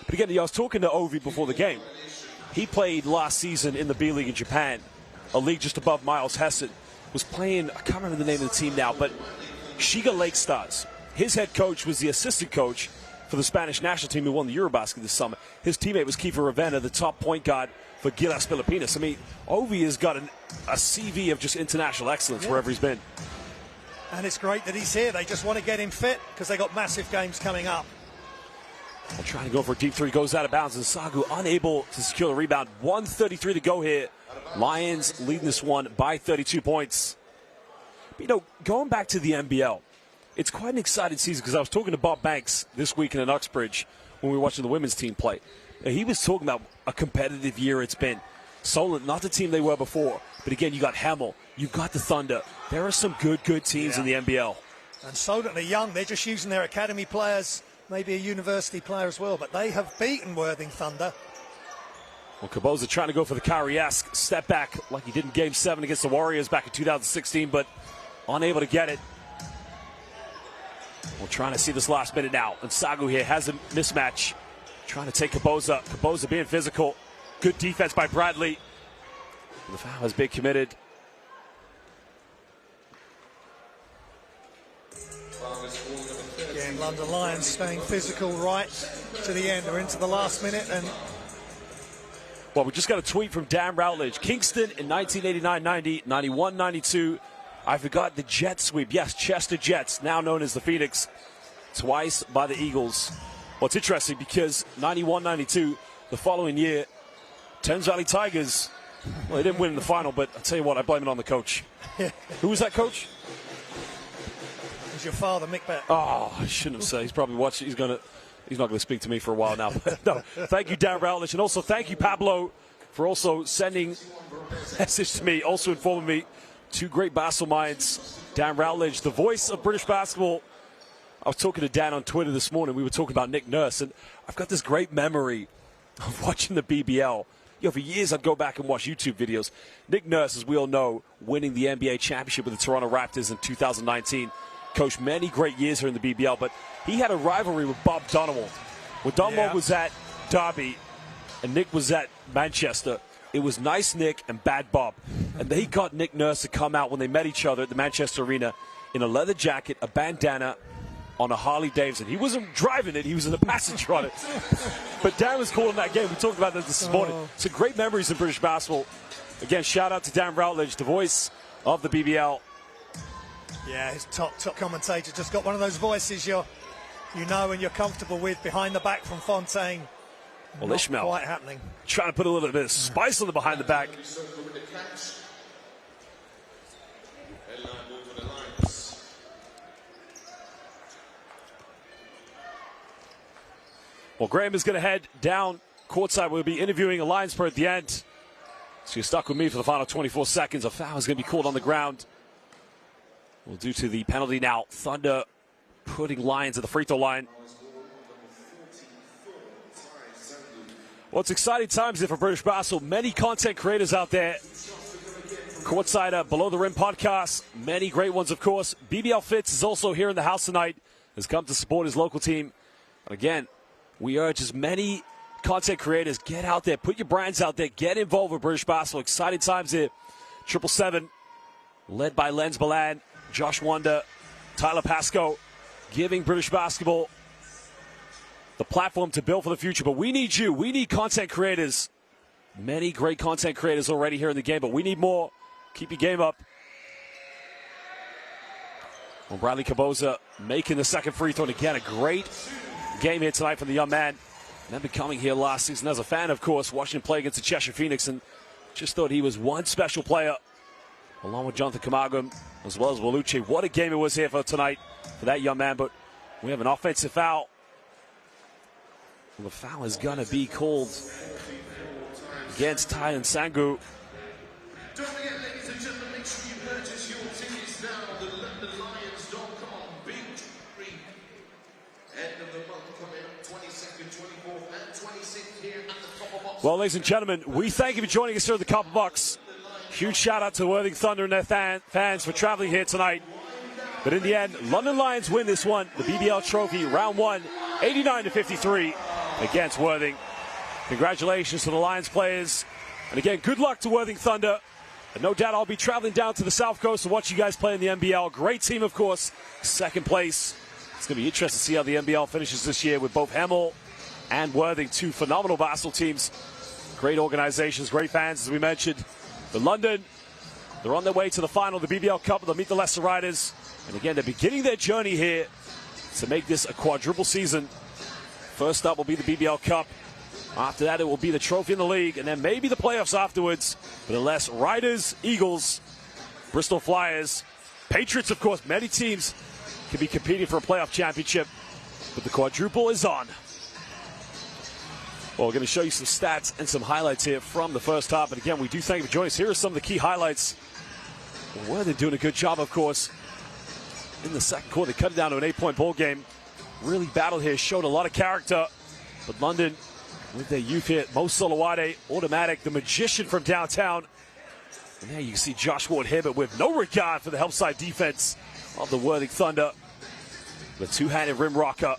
But again, I was talking to Ovi before the game. He played last season in the B-League in Japan, a league just above Miles Hessen. Was playing, I can't remember the name of the team now, but Shiga Lake Stars. His head coach was the assistant coach for the Spanish national team who won the Eurobasket this summer. His teammate was Kiefer Ravenna, the top point guard for Gilas Filipinas. I mean, Ovi has got a CV of just international excellence wherever he's been. And it's great that he's here. They just want to get him fit because they got massive games coming up. Well, trying to go for a deep three, goes out of bounds, and Sagu unable to secure the rebound. 1:33 to go here. Lions leading this one by 32 points. But, going back to the NBL, it's quite an exciting season because I was talking to Bob Banks this week in Uxbridge when we were watching the women's team play. And he was talking about a competitive year it's been. Solent, not the team they were before, but again, you got Hamel, you got the Thunder. There are some good teams in the NBL. And Solent are young. They're just using their academy players, maybe a university player as well, but they have beaten Worthing Thunder. Well, Caboza trying to go for the Kyrie-esque step back like he did in Game 7 against the Warriors back in 2016, but unable to get it. We're trying to see this last minute now. And Sagu here has a mismatch. trying to take Kaboza. Kaboza being physical. Good defense by Bradley. The foul has been committed. Again, London Lions staying physical right to the end. They're into the last minute, and well, we just got a tweet from Dan Routledge. Kingston in 1989-90, 91-92. I forgot the jet sweep. Yes, Chester Jets, now known as the Phoenix, twice by the Eagles. Well, it's interesting because 91-92, the following year, Thames Valley Tigers, well, they didn't win in the final, but I'll tell you what, I blame it on the coach. Who was that coach? It was your father, Mick Beck. Oh, I shouldn't have said. He's probably watching. He's not going to speak to me for a while now. No, thank you, Dan Routledge, and also thank you, Pablo, for also sending a message to me, also informing me. Two great Basel minds. Dan Routledge, the voice of British basketball. I was talking to Dan on Twitter this morning. We were talking about Nick Nurse, and I've got this great memory of watching the BBL. You know, for years I'd go back and watch YouTube videos. Nick Nurse, as we all know, winning the NBA championship with the Toronto Raptors in 2019. Coached many great years here in the BBL, but he had a rivalry with Bob Donald. When Donald was at Derby and Nick was at Manchester, it was Nice Nick and Bad Bob. And they got Nick Nurse to come out when they met each other at the Manchester Arena in a leather jacket, a bandana, on a Harley Davidson. He wasn't driving it, he was in the passenger on it. But Dan was calling that game. We talked about this morning. So great memories in British basketball. Again, shout out to Dan Routledge, the voice of the BBL. Yeah, his top commentator. Just got one of those voices you know and you're comfortable with. Behind the back from Fontaine. Well, Not Ishmael quite happening. trying to put a little bit of spice on the behind the back. Well, Graham is going to head down courtside. We'll be interviewing a Lions player at the end. So you're stuck with me for the final 24 seconds. A foul is going to be called on the ground. Well, due to the penalty now, Thunder putting Lions at the free throw line. Well, it's exciting times here for British basketball. Many content creators out there. Courtside Below the Rim podcast. Many great ones, of course. BBL Fitz is also here in the house tonight. Has come to support his local team. And again, we urge as many content creators, get out there, put your brands out there, get involved with British basketball. Exciting times here. 777, led by Lenz Balan, Josh Wanda, Tyler Pascoe, giving British basketball the platform to build for the future. But we need you. We need content creators. Many great content creators already here in the game, but we need more. Keep your game up. Well, Bradley Kaboza making the second free throw. And again, a great game here tonight from the young man. Never coming here last season as a fan, of course, watching him play against the Cheshire Phoenix, and just thought he was one special player, along with Jonathan Camargo, as well as Walucci. What a game it was here for tonight for that young man, but we have an offensive foul. And the foul is going to be called against Ty and Sangu. Don't forget, ladies and gentlemen, make sure you purchase your tickets now. The LondonLions.com Big Trophy. End of the month coming up, 22nd, 24th, and 26th here at the Copper Box. Well, ladies and gentlemen, we thank you for joining us here at the Copper Box. Huge shout out to Worthing Thunder and their fans for traveling here tonight. But in the end, London Lions win this one, the BBL Trophy, round one, 89-53 against Worthing. Congratulations to the Lions players. And again, good luck to Worthing Thunder. And no doubt I'll be traveling down to the South Coast to watch you guys play in the NBL. Great team, of course. Second place. It's going to be interesting to see how the NBL finishes this year with both Hemel and Worthing, two phenomenal basketball teams. Great organizations, great fans, as we mentioned. But London, they're on their way to the final of the BBL Cup. They'll meet the Leicester Riders. And again, they're beginning their journey here to make this a quadruple season. First up will be the BBL Cup. After that, it will be the trophy in the league, and then maybe the playoffs afterwards. But unless Riders, Eagles, Bristol Flyers, Patriots, of course, many teams can be competing for a playoff championship. But the quadruple is on. Well, we're going to show you some stats and some highlights here from the first half. And again, we do thank you for joining us. Here are some of the key highlights. Well, they're doing a good job, of course. In the second quarter, they cut it down to an 8-point ball game. Really battled here, showed a lot of character. But London, with their youth here, Mo Solowade, automatic, the magician from downtown. And there you can see Josh Ward-Hibbert with no regard for the help side defense of the Worthing Thunder. The two-handed rim rocker,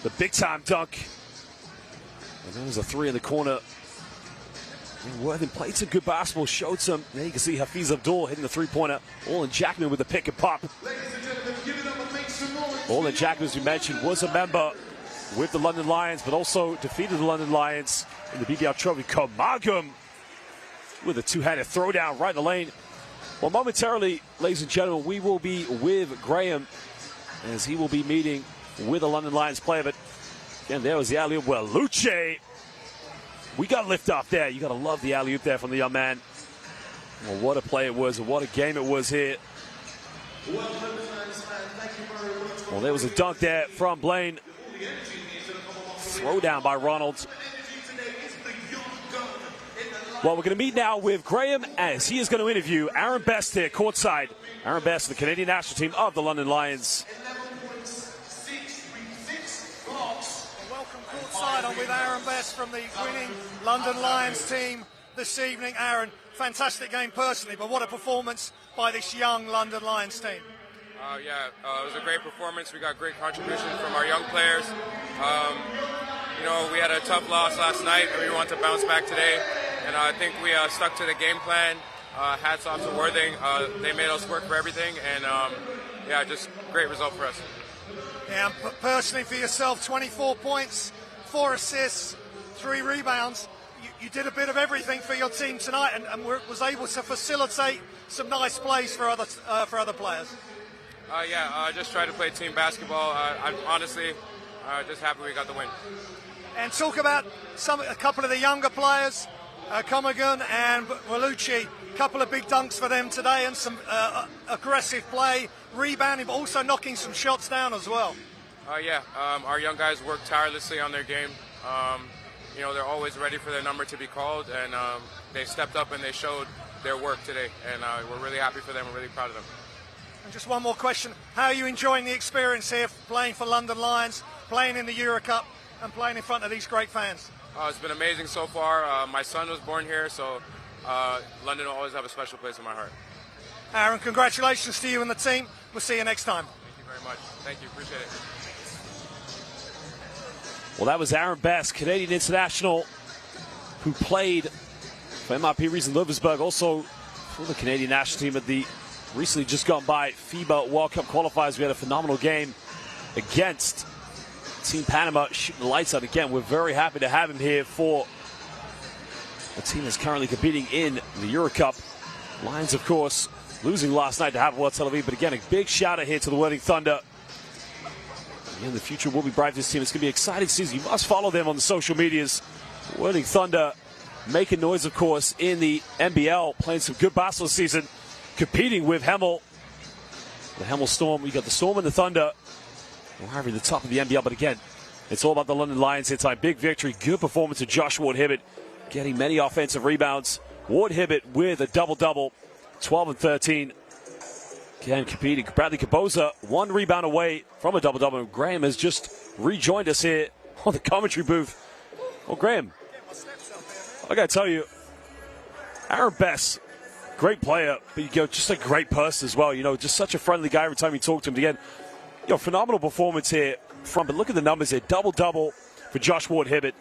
the big-time dunk. And there was a three in the corner. And Worthing played some good basketball, showed some. There you can see Hafiz Abdul hitting the three-pointer. Olin Jackman with the pick and pop. Olin Jackman, as we mentioned, was a member with the London Lions, but also defeated the London Lions in the BBL Trophy. Kamagum with a two-handed throwdown right in the lane. Well, momentarily, ladies and gentlemen, we will be with Graham as he will be meeting with a London Lions player. But again, there was the alley-oop. Well, Luce, we got lift off there. You got to love the alley-oop there from the young man. Well, what a play it was, and what a game it was here. Well, there was a dunk there from Blaine. Throw down by Ronald. Well, we're going to meet now with Graham as he is going to interview Aaron Best here, courtside. Aaron Best, the Canadian national team of the London Lions. Welcome courtside. I'm with Aaron Best from the winning London Lions team this evening. Aaron, fantastic game personally, but what a performance by this young London Lions team. It was a great performance. We got great contributions from our young players. We had a tough loss last night, and we want to bounce back today. And I think we stuck to the game plan. Hats off to Worthing. They made us work for everything, and just great result for us. Yeah, personally for yourself, 24 points, 4 assists, 3 rebounds. You did a bit of everything for your team tonight, and was able to facilitate some nice plays for other players. Just try to play team basketball. I'm honestly just happy we got the win. And talk about a couple of the younger players, Comagun and Walucci. A couple of big dunks for them today, and some aggressive play, rebounding, but also knocking some shots down as well. Our young guys work tirelessly on their game. They're always ready for their number to be called, and they stepped up and they showed their work today, and we're really happy for them. We're really proud of them. And just one more question. How are you enjoying the experience here, playing for London Lions, playing in the Euro Cup, and playing in front of these great fans? It's been amazing so far. My son was born here, so London will always have a special place in my heart. Aaron, congratulations to you and the team. We'll see you next time. Thank you very much. Thank you. Appreciate it. Well, that was Aaron Best, Canadian international, who played for MRP Riesen Löwenberg, also for the Canadian national team at the recently just gone by FIBA World Cup qualifiers. We had a phenomenal game against Team Panama, shooting the lights out again. We're very happy to have him here for the team that's currently competing in the Euro Cup. Lions, of course, losing last night to Hapoel Tel Aviv, but again, a big shout out here to the Worthing Thunder. In the future will be bright for this team. It's going to be an exciting season. You must follow them on the social medias. Worthing Thunder making noise, of course, in the NBL, playing some good basketball this season, competing with Hemel. The Hemel Storm. We got the Storm and the Thunder. We're having the top of the NBL, but again, it's all about the London Lions here tonight. Big victory, good performance of Josh Ward-Hibbert, getting many offensive rebounds. Ward-Hibbert with a double-double, 12 and 13. Again, competing. Bradley Caboza, 1 rebound away from a double-double. Graham has just rejoined us here on the commentary booth. Well, Graham, I got to tell you, Aaron Best, great player, but just a great person as well. Just such a friendly guy every time you talk to him. Again, phenomenal performance here but look at the numbers here. Double-double for Josh Ward-Hibbert.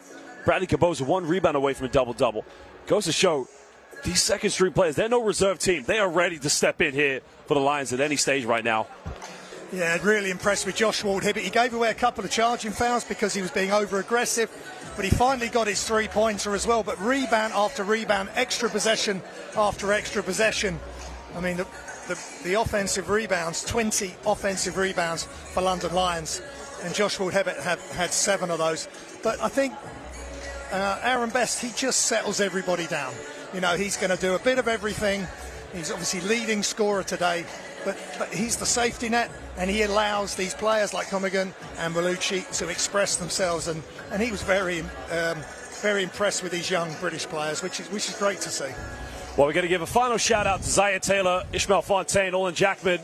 Bradley Caboza, 1 rebound away from a double-double. Goes to show these second-string players, they're no reserve team. They are ready to step in here for the Lions at any stage right now. Yeah, really impressed with Josh Ward-Hibbert. He gave away a couple of charging fouls because he was being over-aggressive, but he finally got his three-pointer as well. But rebound after rebound, extra possession after extra possession. I mean, the offensive rebounds, 20 offensive rebounds for London Lions, and Josh Ward-Hibbert had 7 of those. But I think Aaron Best, he just settles everybody down. He's going to do a bit of everything. He's obviously leading scorer today, but he's the safety net, and he allows these players like Comagun and Walucci to express themselves, and he was very impressed with these young British players, which is great to see. Well, we're going to give a final shout-out to Zaire Taylor, Ishmael Fontaine, Olin Jackman,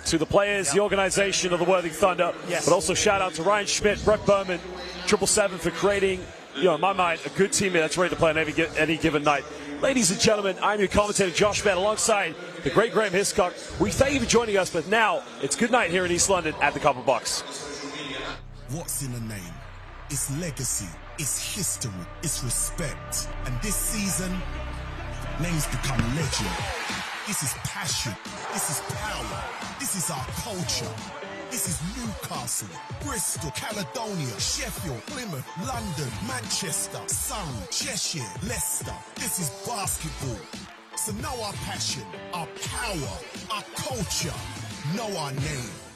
to the players, the organization of the Worthing Thunder, but also shout-out to Ryan Schmidt, Brett Berman, 777 for creating, in my mind, a good team that's ready to play on any given night. Ladies and gentlemen, I'm your commentator, Josh Mann, alongside the great Graham Hiscock. We thank you for joining us, but now it's good night here in East London at the Copper Box. What's in a name? It's legacy, it's history, it's respect. And this season, names become legend. This is passion, this is power, this is our culture. This is Newcastle, Bristol, Caledonia, Sheffield, Plymouth, London, Manchester, Surrey, Cheshire, Leicester. This is basketball. So know our passion, our power, our culture. Know our name.